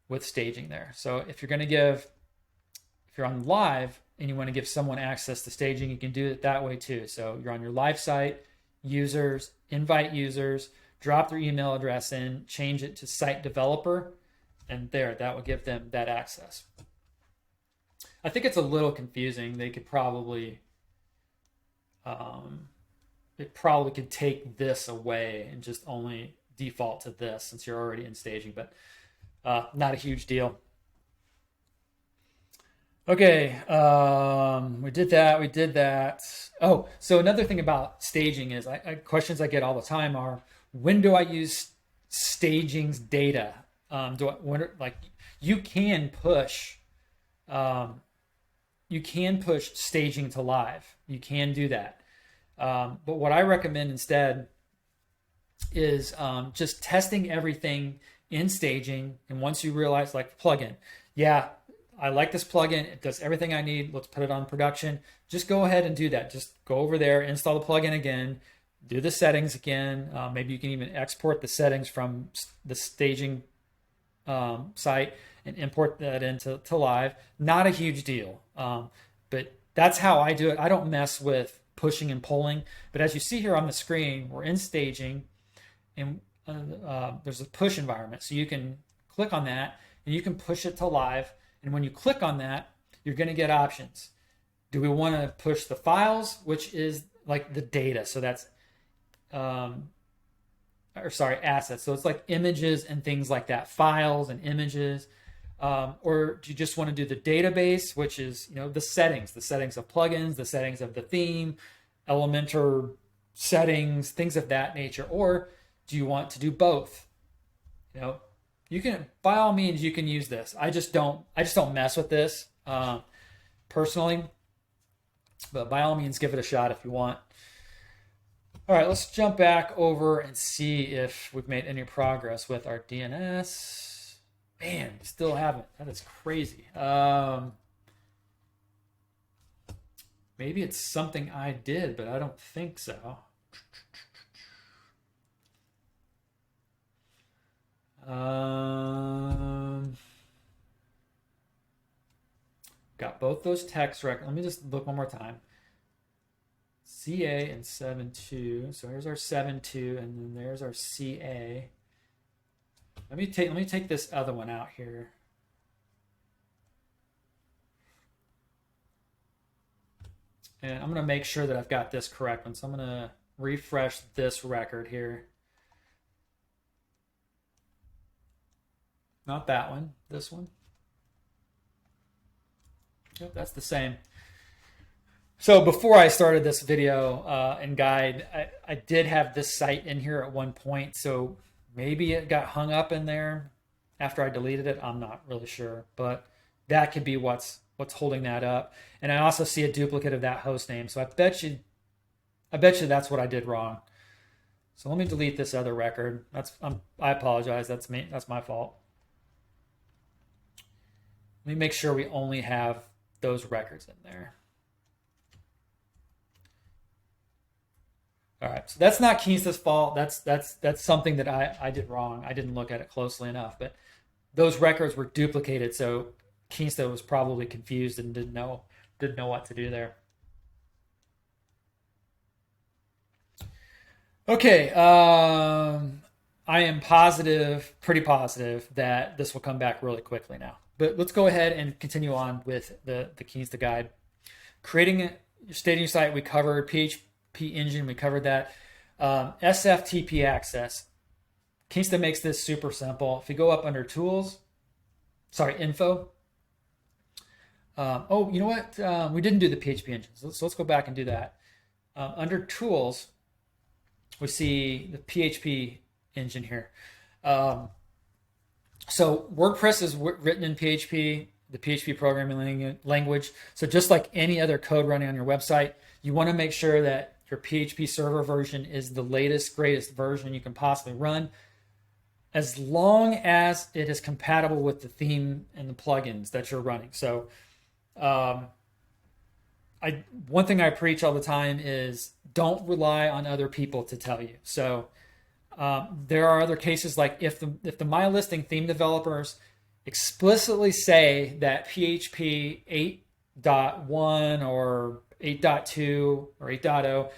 Speaker 1: with staging there. So if you're on live and you want to give someone access to staging, you can do it that way too. So you're on your live site, users, invite users, drop their email address in, change it to site developer, And there, that would give them that access. I think it's a little confusing. They could probably, it probably could take this away and just only default to this since you're already in staging, but not a huge deal. Okay, we did that. Oh, so another thing about staging is questions I get all the time are, when do I use staging's data? You can push staging to live. You can do that. But what I recommend instead is just testing everything in staging. And once you realize, like plugin, yeah, I like this plugin, it does everything I need, let's put it on production. Just go ahead and do that. Just go over there, install the plugin again, do the settings again. Maybe you can even export the settings from the staging site and import that into live. Not a huge deal, but that's how I do it. I don't mess with pushing and pulling. But as you see here on the screen, we're in staging, and there's a push environment. So you can click on that, and you can push it to live. And when you click on that, you're going to get options. Do we want to push the files, which is like the data? So that's, assets. So it's like images and things like that, files and images. Or do you just want to do the database, which is, the settings of plugins, the settings of the theme, Elementor settings, things of that nature? Or do you want to do both? You can, by all means, you can use this. I just don't mess with this personally, but by all means, give it a shot if you want. All right, let's jump back over and see if we've made any progress with our DNS. Man, we still haven't. That is crazy. Maybe it's something I did, but I don't think so. Got both those text records. Let me just look one more time. CA and 7.2. So here's our 7.2, and then there's our CA. Let me take this other one out here. And I'm going to make sure that I've got this correct one. So I'm going to refresh this record here. Not that one, this one. Yep, that's the same. So before I started this video and guide, I did have this site in here at one point. So maybe it got hung up in there after I deleted it. I'm not really sure, but that could be what's holding that up. And I also see a duplicate of that host name. So I bet you that's what I did wrong. So let me delete this other record. I apologize. That's me. That's my fault. Let me make sure we only have those records in there. All right, so that's not Kinsta's fault. That's something that I did wrong. I didn't look at it closely enough, but those records were duplicated, so Kinsta was probably confused and didn't know what to do there. Okay, I am pretty positive that this will come back really quickly now. But let's go ahead and continue on with the Kinsta guide. Creating a staging site, we covered. PHP Engine, we covered that. SFTP access. Kinsta makes this super simple. If you go up under info. Oh, you know what? We didn't do the PHP Engine, so let's go back and do that. Under tools, we see the PHP Engine here. So WordPress is written in PHP, the PHP programming language. So just like any other code running on your website, you want to make sure that your PHP server version is the latest, greatest version you can possibly run, as long as it is compatible with the theme and the plugins that you're running. So one thing I preach all the time is don't rely on other people to tell you. So there are other cases, like if the MyListing theme developers explicitly say that PHP 8.1 or 8.2 or 8.0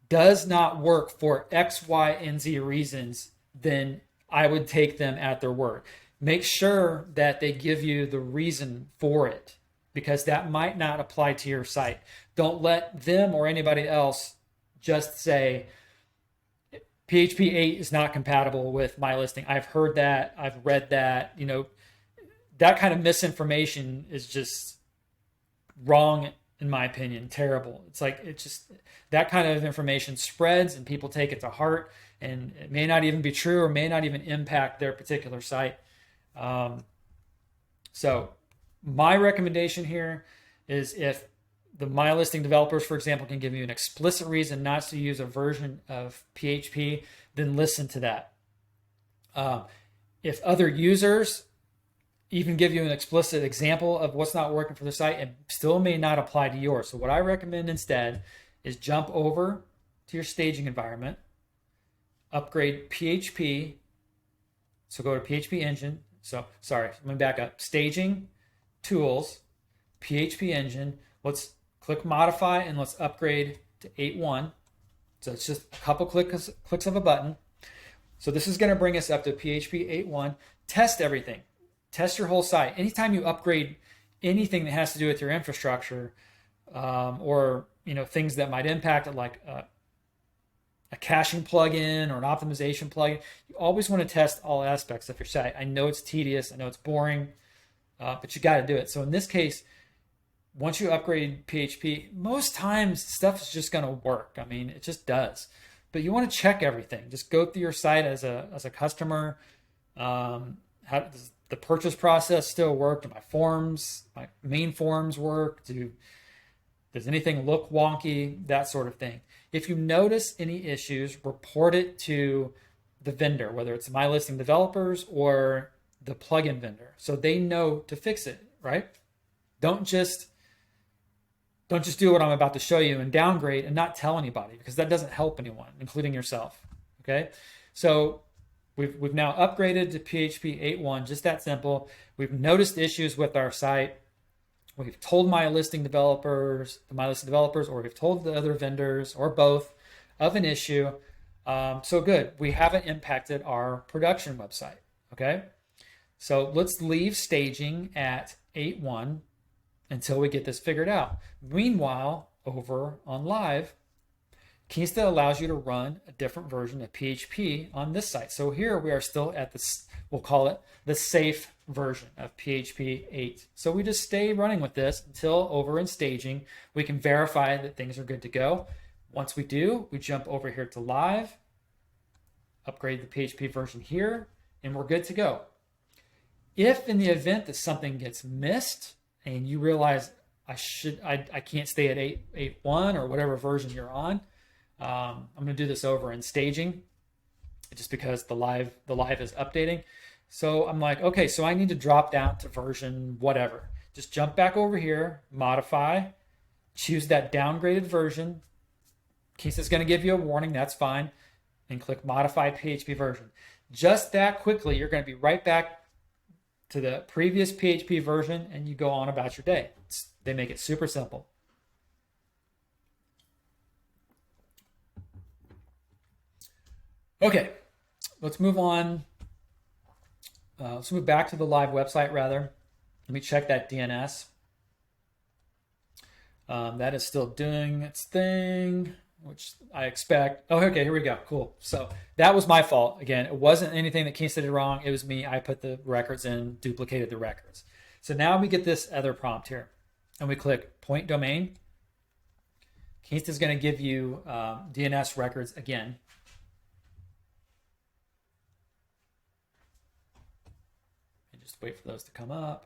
Speaker 1: does not work for X, Y, and Z reasons, then I would take them at their word. make sure that they give you the reason for it, because that might not apply to your site. Don't let them or anybody else just say PHP 8 is not compatible with MyListing. I've heard that, I've read that. That kind of misinformation is just wrong, in my opinion, terrible. It's just that kind of information spreads and people take it to heart, and it may not even be true or may not even impact their particular site. So my recommendation here is, if the MyListing developers, for example, can give you an explicit reason not to use a version of PHP, then listen to that. If other users even give you an explicit example of what's not working for the site, it still may not apply to yours. So what I recommend instead is jump over to your staging environment, upgrade PHP. So go to PHP Engine. So sorry, let me back up. Staging, Tools, PHP Engine. Let's click Modify and let's upgrade to 8.1. So it's just a couple clicks of a button. So this is going to bring us up to PHP 8.1. Test everything. Test your whole site. Anytime you upgrade anything that has to do with your infrastructure, or things that might impact it, like a caching plugin or an optimization plugin, you always want to test all aspects of your site. I know it's tedious, I know it's boring, but you got to do it. So in this case, once you upgrade PHP, most times stuff is just going to work. I mean, it just does. But you want to check everything. Just go through your site as a customer. How does the purchase process still work? Do my main forms work? Does anything look wonky? That sort of thing. If you notice any issues, report it to the vendor, whether it's MyListing developers or the plugin vendor, so they know to fix it, right? Don't just do what I'm about to show you and downgrade and not tell anybody, because that doesn't help anyone, including yourself. Okay, so we've now upgraded to PHP 8.1, just that simple. We've noticed issues with our site. We've told MyListing developers, or we've told the other vendors, or both, of an issue. So good. We haven't impacted our production website. Okay, so let's leave staging at 8.1 until we get this figured out. Meanwhile, over on live, Kinsta allows you to run a different version of PHP on this site. So here we are still at this, we'll call it the safe version of PHP 8. So we just stay running with this until over in staging, we can verify that things are good to go. Once we do, we jump over here to live, upgrade the PHP version here, and we're good to go. If in the event that something gets missed and you realize I can't stay at 8.1 or whatever version you're on, I'm going to do this over in staging, just because the live is updating. So I'm like, okay, so I need to drop down to version whatever. Just jump back over here, modify, choose that downgraded version. Kinsta's going to give you a warning, that's fine, and click modify PHP version. Just that quickly, you're going to be right back to the previous PHP version, and you go on about your day. They make it super simple. Okay, let's move on. Let's move back to the live website rather. Let me check that DNS. That is still doing its thing, which I expect. Oh, okay, here we go. Cool. So that was my fault. Again, it wasn't anything that Kinsta did wrong. It was me. I put the records in, duplicated the records. So now we get this other prompt here, and we click point domain. Kinsta is going to give you DNS records again. Wait for those to come up.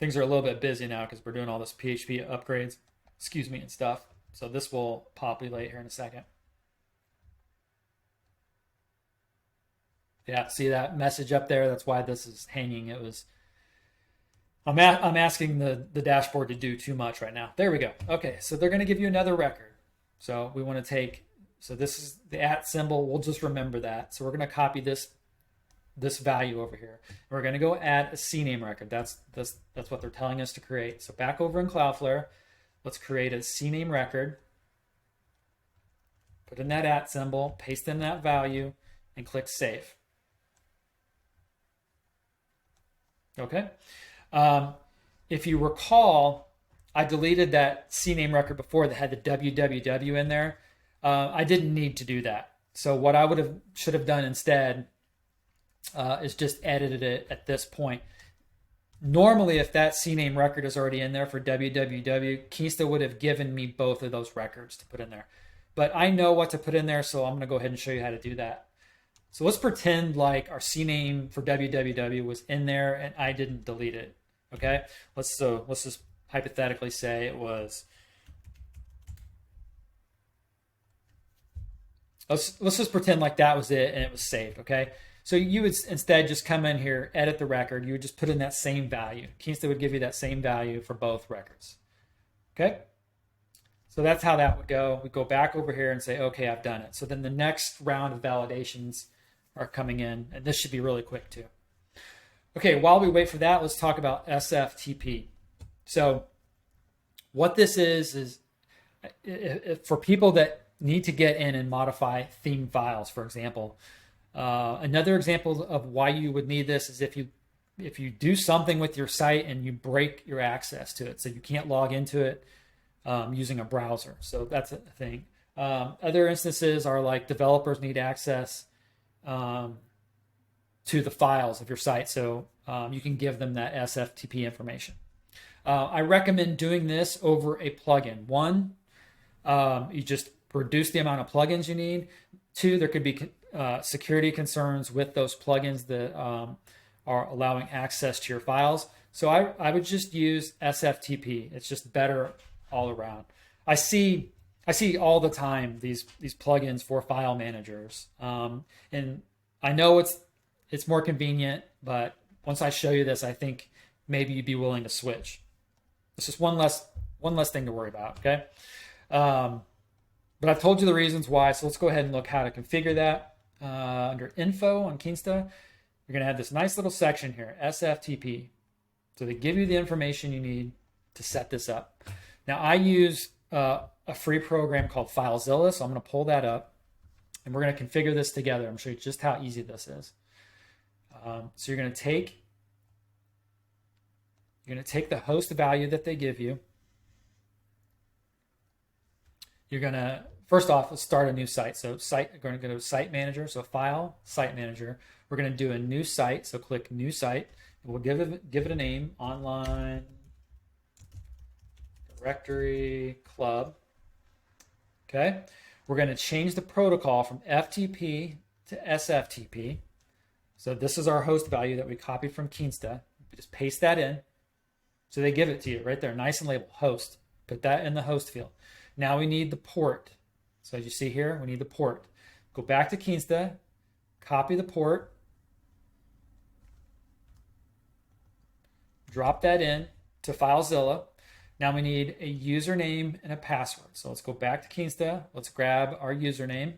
Speaker 1: Things are a little bit busy now because we're doing all this PHP upgrades, and stuff. So this will populate here in a second. Yeah, see that message up there? That's why this is hanging. I'm asking the dashboard to do too much right now. There we go. Okay, so they're going to give you another record. So we want to take, so this is the @ symbol. We'll just remember that. So we're going to copy this value over here. And we're going to go add a CNAME record. That's what they're telling us to create. So back over in Cloudflare, let's create a CNAME record. Put in that @ symbol, paste in that value, and click save. Okay. If you recall, I deleted that CNAME record before that had the www in there. I didn't need to do that. So what I should have done instead is just edited it at this point. Normally, if that CNAME record is already in there for www, Kinsta would have given me both of those records to put in there. But I know what to put in there, so I'm going to go ahead and show you how to do that. So let's pretend like our CNAME for www was in there and I didn't delete it. Okay, let's just hypothetically say it was. Let's just pretend like that was it and it was saved. Okay, so you would instead just come in here, edit the record. You would just put in that same value. Kinsta would give you that same value for both records. Okay, so that's how that would go. We go back over here and say, okay, I've done it. So then the next round of validations are coming in, and this should be really quick too. Okay, while we wait for that, let's talk about SFTP. So what this is for people that need to get in and modify theme files, for example. Another example of why you would need this is if you do something with your site and you break your access to it, so you can't log into it using a browser. So that's a thing. Other instances are like developers need access to the files of your site, so you can give them that SFTP information. I recommend doing this over a plugin. One, you just reduce the amount of plugins you need. Two, there could be security concerns with those plugins that are allowing access to your files. So I would just use SFTP. It's just better all around. I see all the time these plugins for file managers, and I know it's more convenient, but once I show you this, I think maybe you'd be willing to switch. It's just one less thing to worry about. Okay, but I've told you the reasons why, so let's go ahead and look how to configure that. Under info on Kinsta, you're going to have this nice little section here, SFTP. So they give you the information you need to set this up. Now I use a free program called FileZilla, so I'm going to pull that up and we're going to configure this together. I'm going to show you just how easy this is. So you're going to take the host value that they give you. You're going to, first off, let's start a new site. So site, we're going to go to Site Manager. So File, Site Manager. We're going to do a new site. So click New Site. We'll give it a name, Online Directory Club. Okay. We're going to change the protocol from FTP to SFTP. So this is our host value that we copied from Kinsta. We just paste that in. So they give it to you right there, nice and labeled, host. Put that in the host field. Now we need the port. So as you see here, we need the port. Go back to Kinsta, copy the port, drop that in to FileZilla. Now we need a username and a password. So let's go back to Kinsta. Let's grab our username.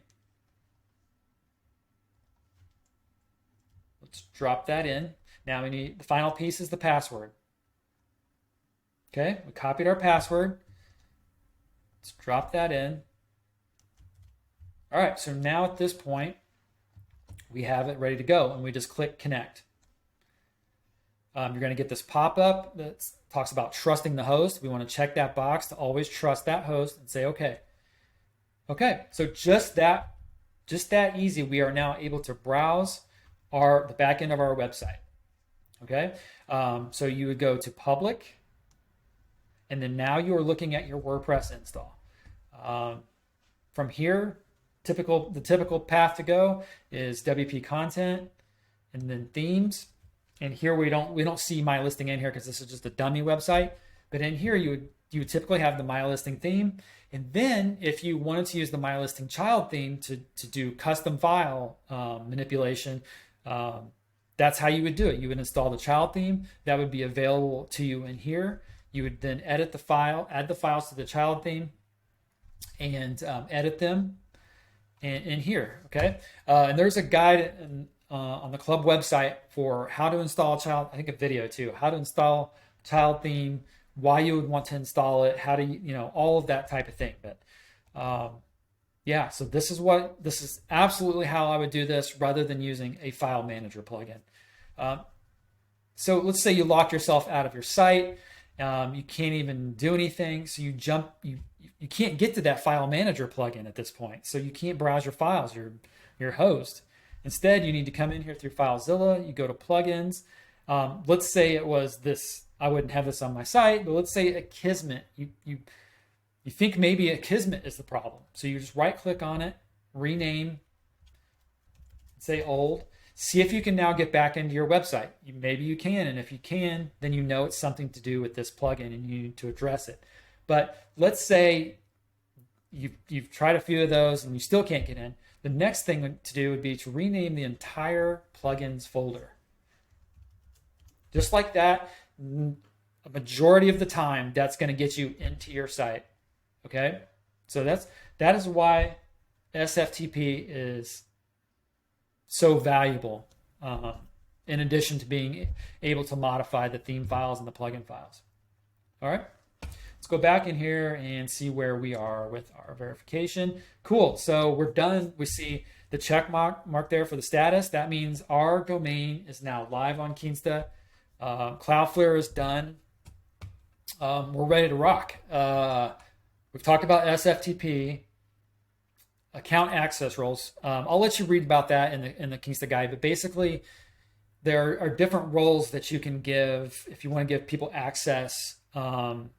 Speaker 1: Let's drop that in. Now we need, the final piece is the password. Okay, we copied our password. Let's drop that in. All right, so now at this point, we have it ready to go, and we just click connect. You're going to get this pop-up that talks about trusting the host. We want to check that box to always trust that host and say okay. Okay, so just that easy, we are now able to browse the back end of our website. Okay, so you would go to public, and then now you are looking at your WordPress install. From here, the typical path to go is WP content and then themes. And here we don't see MyListing in here because this is just a dummy website. But in here you would typically have the MyListing theme. And then if you wanted to use the MyListing child theme to do custom file manipulation, that's how you would do it. You would install the child theme that would be available to you in here. You would then edit the file, add the files to the child theme, and edit them in here. Okay, and there's a guide on the club website for how to install child. I think a video too. How to install child theme, why you would want to install it, how to all of that type of thing. But yeah, so this is absolutely how I would do this rather than using a file manager plugin. So let's say you locked yourself out of your site. You can't even do anything. So you can't get to that file manager plugin at this point. So you can't browse your files, your host. Instead, you need to come in here through FileZilla. You go to plugins. Let's say it was this, I wouldn't have this on my site, but let's say Akismet. You think maybe Akismet is the problem. So you just right click on it, rename, say old. See if you can now get back into your website. Maybe you can, and if you can, then you know it's something to do with this plugin and you need to address it. But let's say you've tried a few of those and you still can't get in. The next thing to do would be to rename the entire plugins folder. Just like that, a majority of the time, that's going to get you into your site. Okay? So that is why SFTP is so valuable, in addition to being able to modify the theme files and the plugin files. All right, let's go back in here and see where we are with our verification. Cool, so we're done. We see the check mark there for the status. That means our domain is now live on Kinsta. Cloudflare is done. We're ready to rock. We've talked about SFTP. Account access roles. I'll let you read about that in the Kinsta guide, but basically there are different roles that you can give if you want to give people access to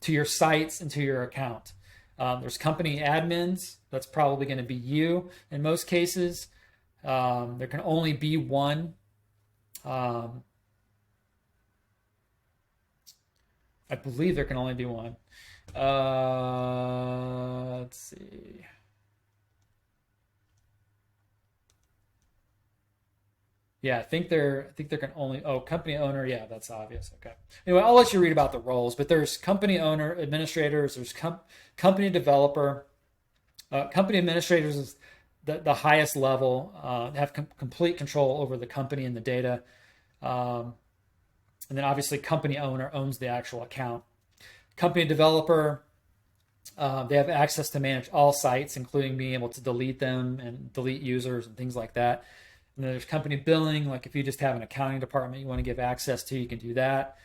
Speaker 1: your sites and to your account. There's company admins. That's probably going to be you in most cases. There can only be one. I believe there can only be one. Let's see. Yeah, I think there can only, company owner. Yeah, that's obvious. Okay. Anyway, I'll let you read about the roles, but there's company owner, administrators, there's company developer. Company administrators is the highest level, have complete control over the company and the data. And then obviously company owner owns the actual account. Company developer, they have access to manage all sites, including being able to delete them and delete users and things like that. And then there's company billing, like if you just have an accounting department you want to give access to, you can do that.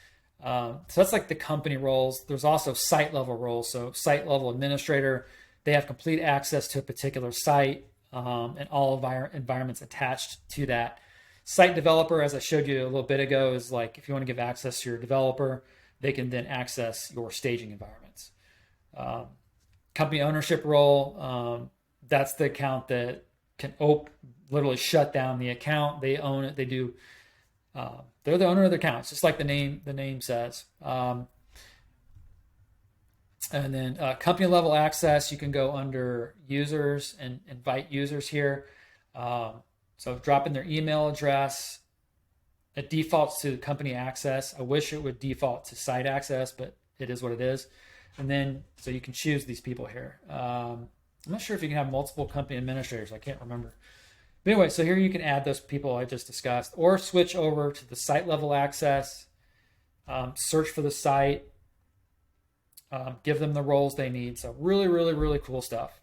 Speaker 1: So that's like the company roles. There's also site level roles. So site level administrator, they have complete access to a particular site and all environments attached to that. Site developer, as I showed you a little bit ago, is like if you want to give access to your developer, they can then access your staging environments. Company ownership role, that's the account that can literally shut down the account. They own it. They do. They're the owner of the account. It's just like the name says. And then company level access, you can go under users and invite users here. So drop in their email address. It defaults to company access. I wish it would default to site access, but it is what it is. And then, so you can choose these people here. I'm not sure if you can have multiple company administrators. I can't remember. But anyway, so here you can add those people I just discussed, or switch over to the site level access, search for the site, give them the roles they need. So really, really, really cool stuff.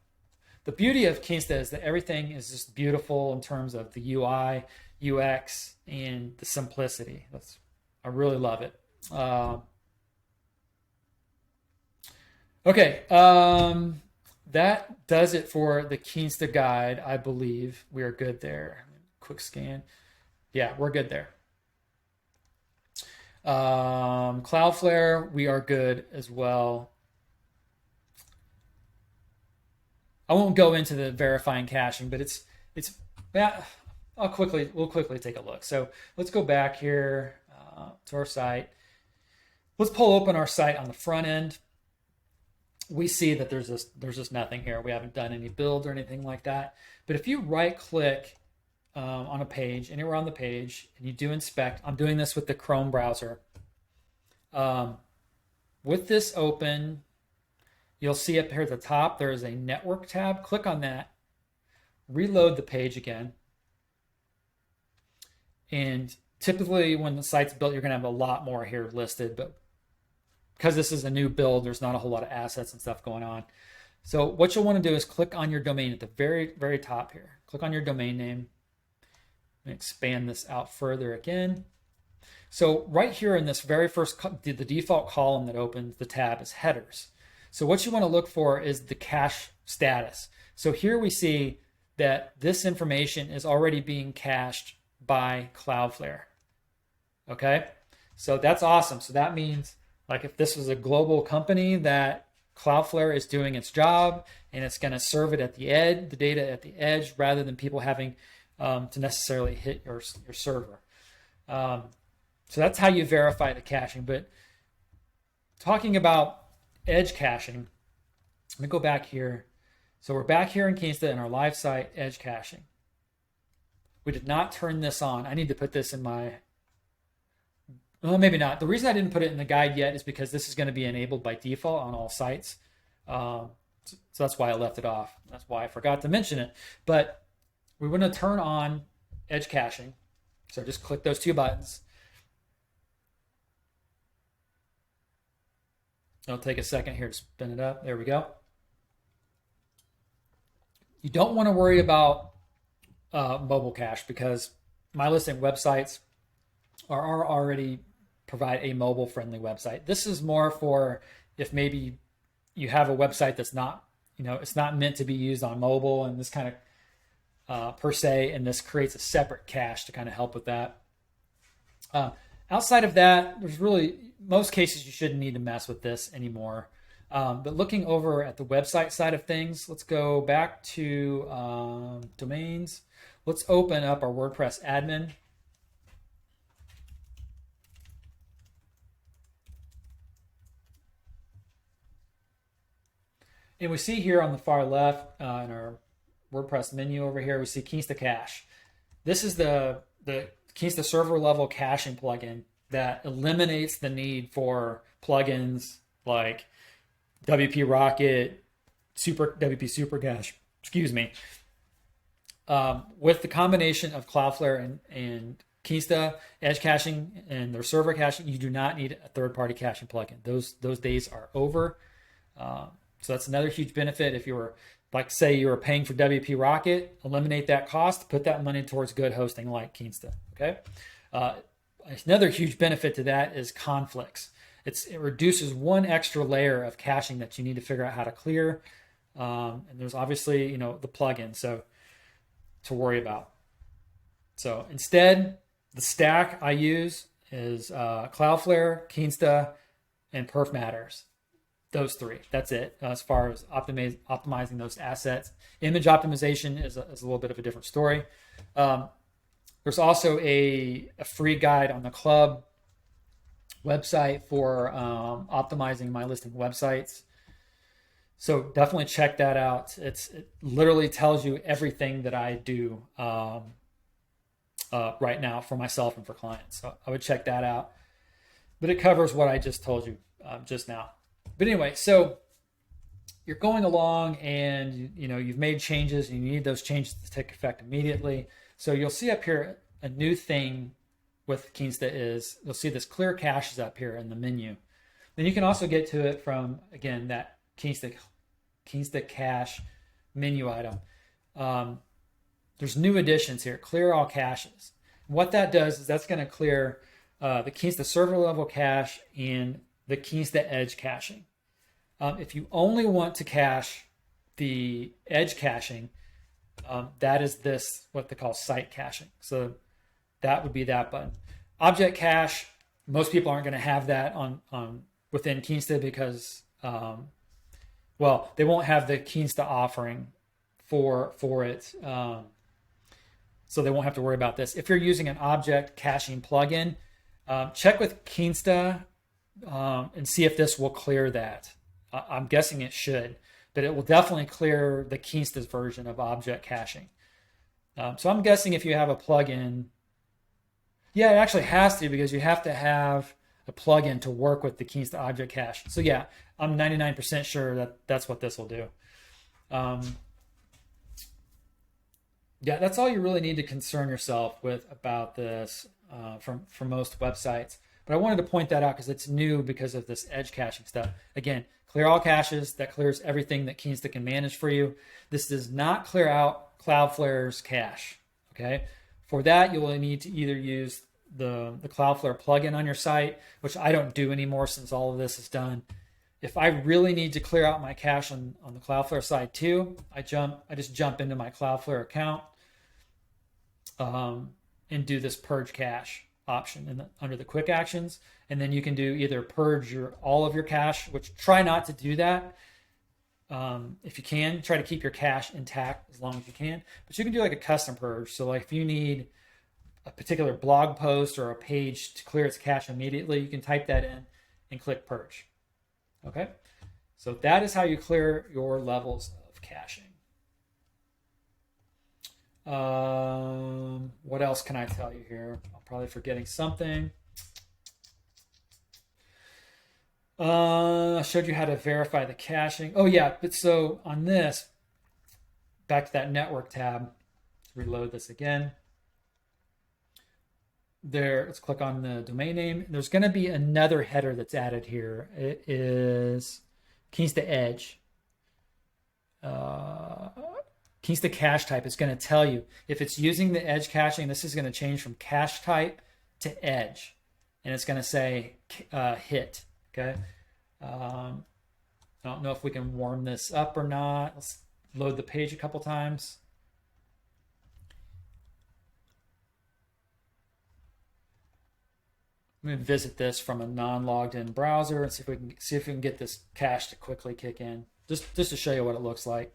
Speaker 1: The beauty of Kinsta is that everything is just beautiful in terms of the UI, UX, and the simplicity. I really love it. Okay, that does it for the Kinsta guide. I believe we are good there. Quick scan. Yeah, we're good there. Cloudflare, we are good as well. I won't go into the verifying caching, but we'll quickly take a look. So let's go back here to our site. Let's pull open our site on the front end. We see that there's just nothing here. We haven't done any build or anything like that. But if you right click on a page, anywhere on the page, and you do inspect, I'm doing this with the Chrome browser. With this open, you'll see up here at the top, there is a network tab. Click on that, reload the page again. And typically when the site's built, you're gonna have a lot more here listed, but because this is a new build, there's not a whole lot of assets and stuff going on. So what you'll want to do is click on your domain at the very, very top here. Click on your domain name and expand this out further again. So right here in this very first, the default column that opens the tab is headers. So what you want to look for is the cache status. So here we see that this information is already being cached by Cloudflare. Okay, so that's awesome. So that means, like, if this was a global company, that Cloudflare is doing its job and it's going to serve it at the edge, the data at the edge, rather than people having to necessarily hit your server. So that's how you verify the caching. But talking about edge caching, let me go back here. So we're back here in Kinsta in our live site, edge caching. We did not turn this on. I need to put this in my, well, maybe not. The reason I didn't put it in the guide yet is because this is going to be enabled by default on all sites. So that's why I left it off. That's why I forgot to mention it. But we want to turn on edge caching. So just click those two buttons. It'll take a second here to spin it up. There we go. You don't want to worry about mobile cache, because MyListing websites are already provide a mobile friendly website. This is more for if maybe you have a website that's not, it's not meant to be used on mobile and this kind of per se, and this creates a separate cache to kind of help with that. Outside of that, there's really, most cases you shouldn't need to mess with this anymore. But looking over at the website side of things, let's go back to domains. Let's open up our WordPress admin. And we see here on the far left in our WordPress menu over here, we see Kinsta Cache. This is the Kinsta server level caching plugin that eliminates the need for plugins like WP Rocket, WP Super Cache, excuse me. With the combination of Cloudflare and Kinsta edge caching and their server caching, you do not need a third-party caching plugin. Those days are over. So that's another huge benefit. If you were, like, say you were paying for WP Rocket, eliminate that cost, put that money towards good hosting like Kinsta. Okay. Another huge benefit to that is conflicts. It reduces one extra layer of caching that you need to figure out how to clear. And there's obviously, the plugin to worry about. So instead, the stack I use is Cloudflare, Kinsta, and Perf Matters. Those three. That's it as far as optimizing those assets. Image optimization is a little bit of a different story. There's also a free guide on the club website for optimizing MyListing websites. So definitely check that out. It literally tells you everything that I do right now for myself and for clients. So I would check that out. But it covers what I just told you just now. But anyway, so you're going along and you've made changes and you need those changes to take effect immediately. So you'll see up here a new thing with Kinsta is you'll see this clear caches up here in the menu. Then you can also get to it from, again, that Kinsta cache menu item. There's new additions here, clear all caches. What that does is that's going to clear the Kinsta server level cache and the Kinsta edge caching. If you only want to cache the edge caching, that is this, what they call site caching. So that would be that button. Object cache, most people aren't going to have that on within Kinsta because, they won't have the Kinsta offering for it. So they won't have to worry about this. If you're using an object caching plugin, check with Kinsta and see if this will clear that. I'm guessing it should, but it will definitely clear the Kinsta's version of object caching. So I'm guessing if you have a plugin, yeah, it actually has to, because you have to have a plugin to work with the Kinsta object cache. So yeah, I'm 99% sure that that's what this will do. Yeah, that's all you really need to concern yourself with about this for most websites. But I wanted to point that out because it's new because of this edge caching stuff. Again, clear all caches. That clears everything that Kinsta can manage for you. This does not clear out Cloudflare's cache. Okay, for that you will need to either use the Cloudflare plugin on your site, which I don't do anymore since all of this is done. If I really need to clear out my cache on the Cloudflare side too, I just jump into my Cloudflare account and do this purge cache option under the quick actions. And then you can do either purge all of your cache, which try not to do that. If you can, try to keep your cache intact as long as you can. But you can do like a custom purge. So like if you need a particular blog post or a page to clear its cache immediately, you can type that in and click purge. Okay, so that is how you clear your levels of caching. What else can I tell you here? I'm probably forgetting something. I showed you how to verify the caching. Oh yeah, but so on this, back to that network tab, let's reload this again. There, let's click on the domain name. There's going to be another header that's added here. It is Kinsta Edge. Kinsta cache type is going to tell you if it's using the edge caching. This is going to change from cache type to edge, and it's going to say hit. Okay. I don't know if we can warm this up or not. Let's load the page a couple times. I'm going to visit this from a non-logged in browser and see if we can get this cache to quickly kick in. Just to show you what it looks like.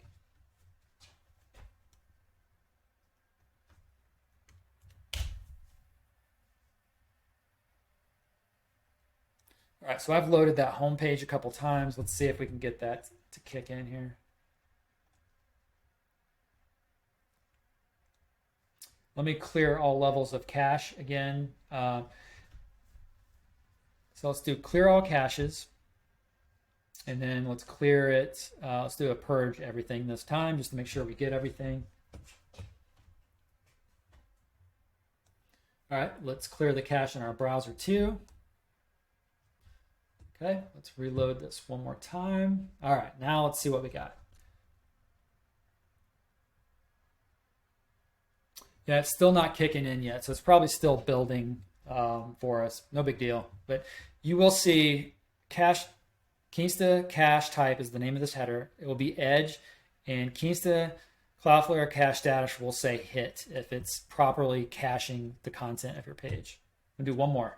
Speaker 1: All right, so I've loaded that home page a couple times. Let's see if we can get that to kick in here. Let me clear all levels of cache again. So let's do clear all caches, and then let's clear it. Let's do a purge everything this time just to make sure we get everything. All right, let's clear the cache in our browser too. Okay, let's reload this one more time. All right, now let's see what we got. Yeah, it's still not kicking in yet, so it's probably still building for us. No big deal, but you will see cache, Kinsta cache type is the name of this header. It will be edge, and Kinsta Cloudflare cache status will say hit if it's properly caching the content of your page. We'll do one more.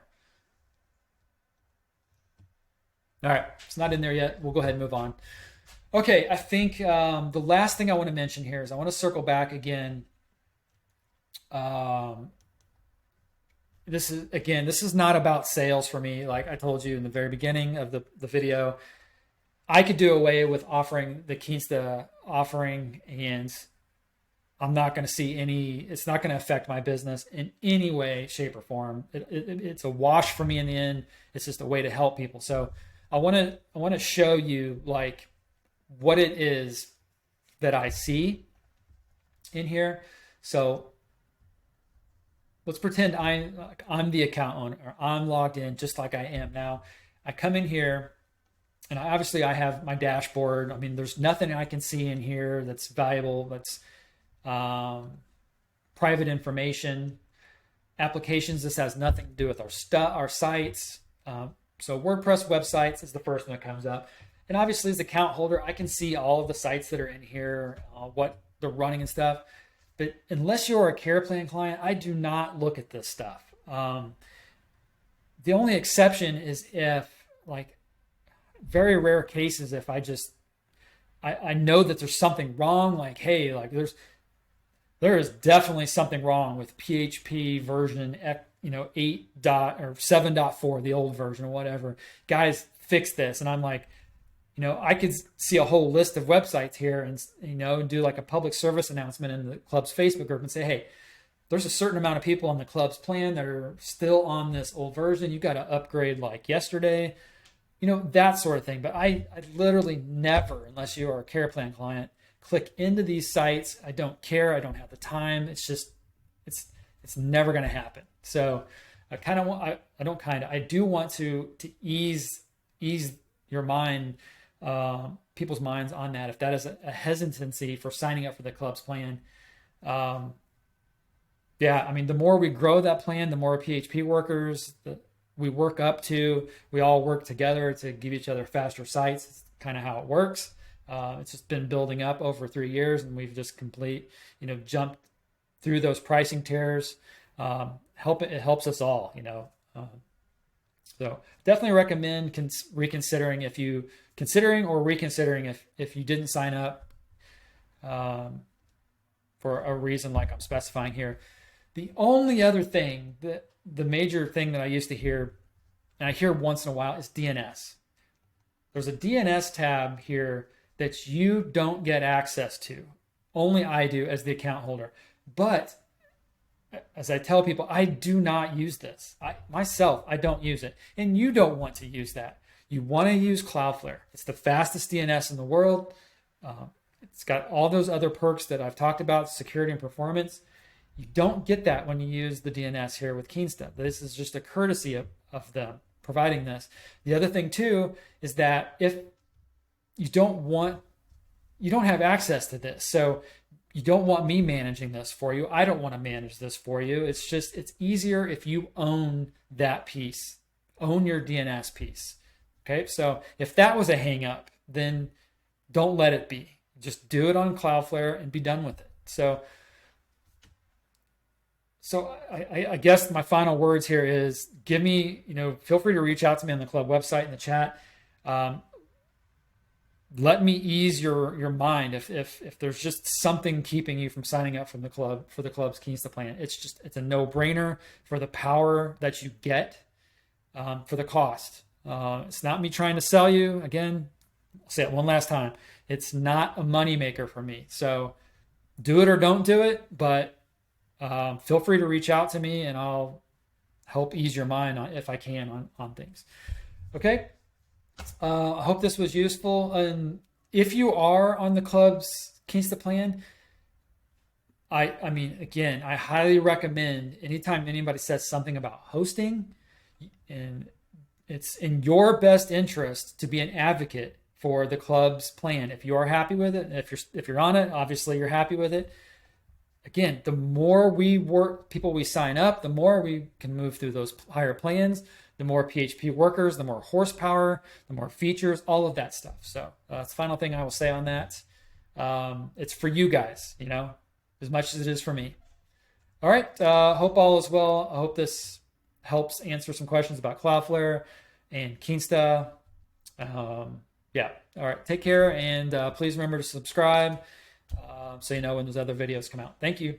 Speaker 1: All right, it's not in there yet. We'll go ahead and move on. Okay, I think the last thing I want to mention here is I want to circle back again. This is not about sales for me. Like I told you in the very beginning of the video, I could do away with offering the Kinsta offering, and I'm not going to see it's not going to affect my business in any way, shape, or form. It's a wash for me in the end. It's just a way to help people. So I want to show you like what it is that I see in here. So let's pretend I'm the account owner, or I'm logged in just like I am now. I come in here, and obviously I have my dashboard. I mean, there's nothing I can see in here that's valuable. That's private information. Applications, this has nothing to do with our sites. So WordPress websites is the first one that comes up. And obviously as account holder, I can see all of the sites that are in here, what they're running and stuff. But unless you're a care plan client, I do not look at this stuff. The only exception is if, like, very rare cases, if I know that there's something wrong, like, hey, like there is definitely something wrong with PHP version 8 or 7.4, the old version or whatever. Guys, fix this. And I'm like, I could see a whole list of websites here and, do like a public service announcement in the club's Facebook group and say, hey, there's a certain amount of people on the club's plan that are still on this old version. You got to upgrade like yesterday, that sort of thing. But I literally never, unless you are a care plan client, click into these sites. I don't care. I don't have the time. It's just, it's never going to happen. So I do want to ease your mind, people's minds on that. If that is a hesitancy for signing up for the club's plan, yeah, I mean, the more we grow that plan, the more PHP workers that we work up to, we all work together to give each other faster sites. It's kind of how it works. It's just been building up over 3 years, and we've just jumped through those pricing tiers. It helps us all, So definitely recommend reconsidering if you didn't sign up for a reason like I'm specifying here. The only other thing, the major thing that I used to hear, and I hear once in a while, is DNS. There's a DNS tab here that you don't get access to. Only I do as the account holder. But as I tell people, I do not use this. I don't use it. And you don't want to use that. You want to use Cloudflare. It's the fastest DNS in the world. It's got all those other perks that I've talked about, security and performance. You don't get that when you use the DNS here with Kinsta. This is just a courtesy of them providing this. The other thing too is that if you don't have access to this. So you don't want me managing this for you. I don't want to manage this for you. It's easier if you own that piece, own your DNS piece. Okay. So if that was a hang up, then don't let it be. Just do it on Cloudflare and be done with it. So I guess my final words here is feel free to reach out to me on the club website in the chat. Let me ease your mind if there's just something keeping you from signing up from the club for the club's Kinsta plan. It's a no-brainer for the power that you get, for the cost. It's not me trying to sell you. Again, I'll say it one last time. It's not a moneymaker for me. So do it or don't do it, but feel free to reach out to me and I'll help ease your mind if I can on things. Okay. I hope this was useful. And if you are on the club's Kinsta plan, I mean, again, I highly recommend anytime anybody says something about hosting, and it's in your best interest to be an advocate for the club's plan. If you are happy with it, if you're on it, obviously you're happy with it. Again, the more people we sign up, the more we can move through those higher plans, the more PHP workers, the more horsepower, the more features, all of that stuff. So that's the final thing I will say on that. It's for you guys, as much as it is for me. All right. Hope all is well. I hope this helps answer some questions about Cloudflare and Kinsta. Yeah. All right. Take care. And please remember to subscribe so you know when those other videos come out. Thank you.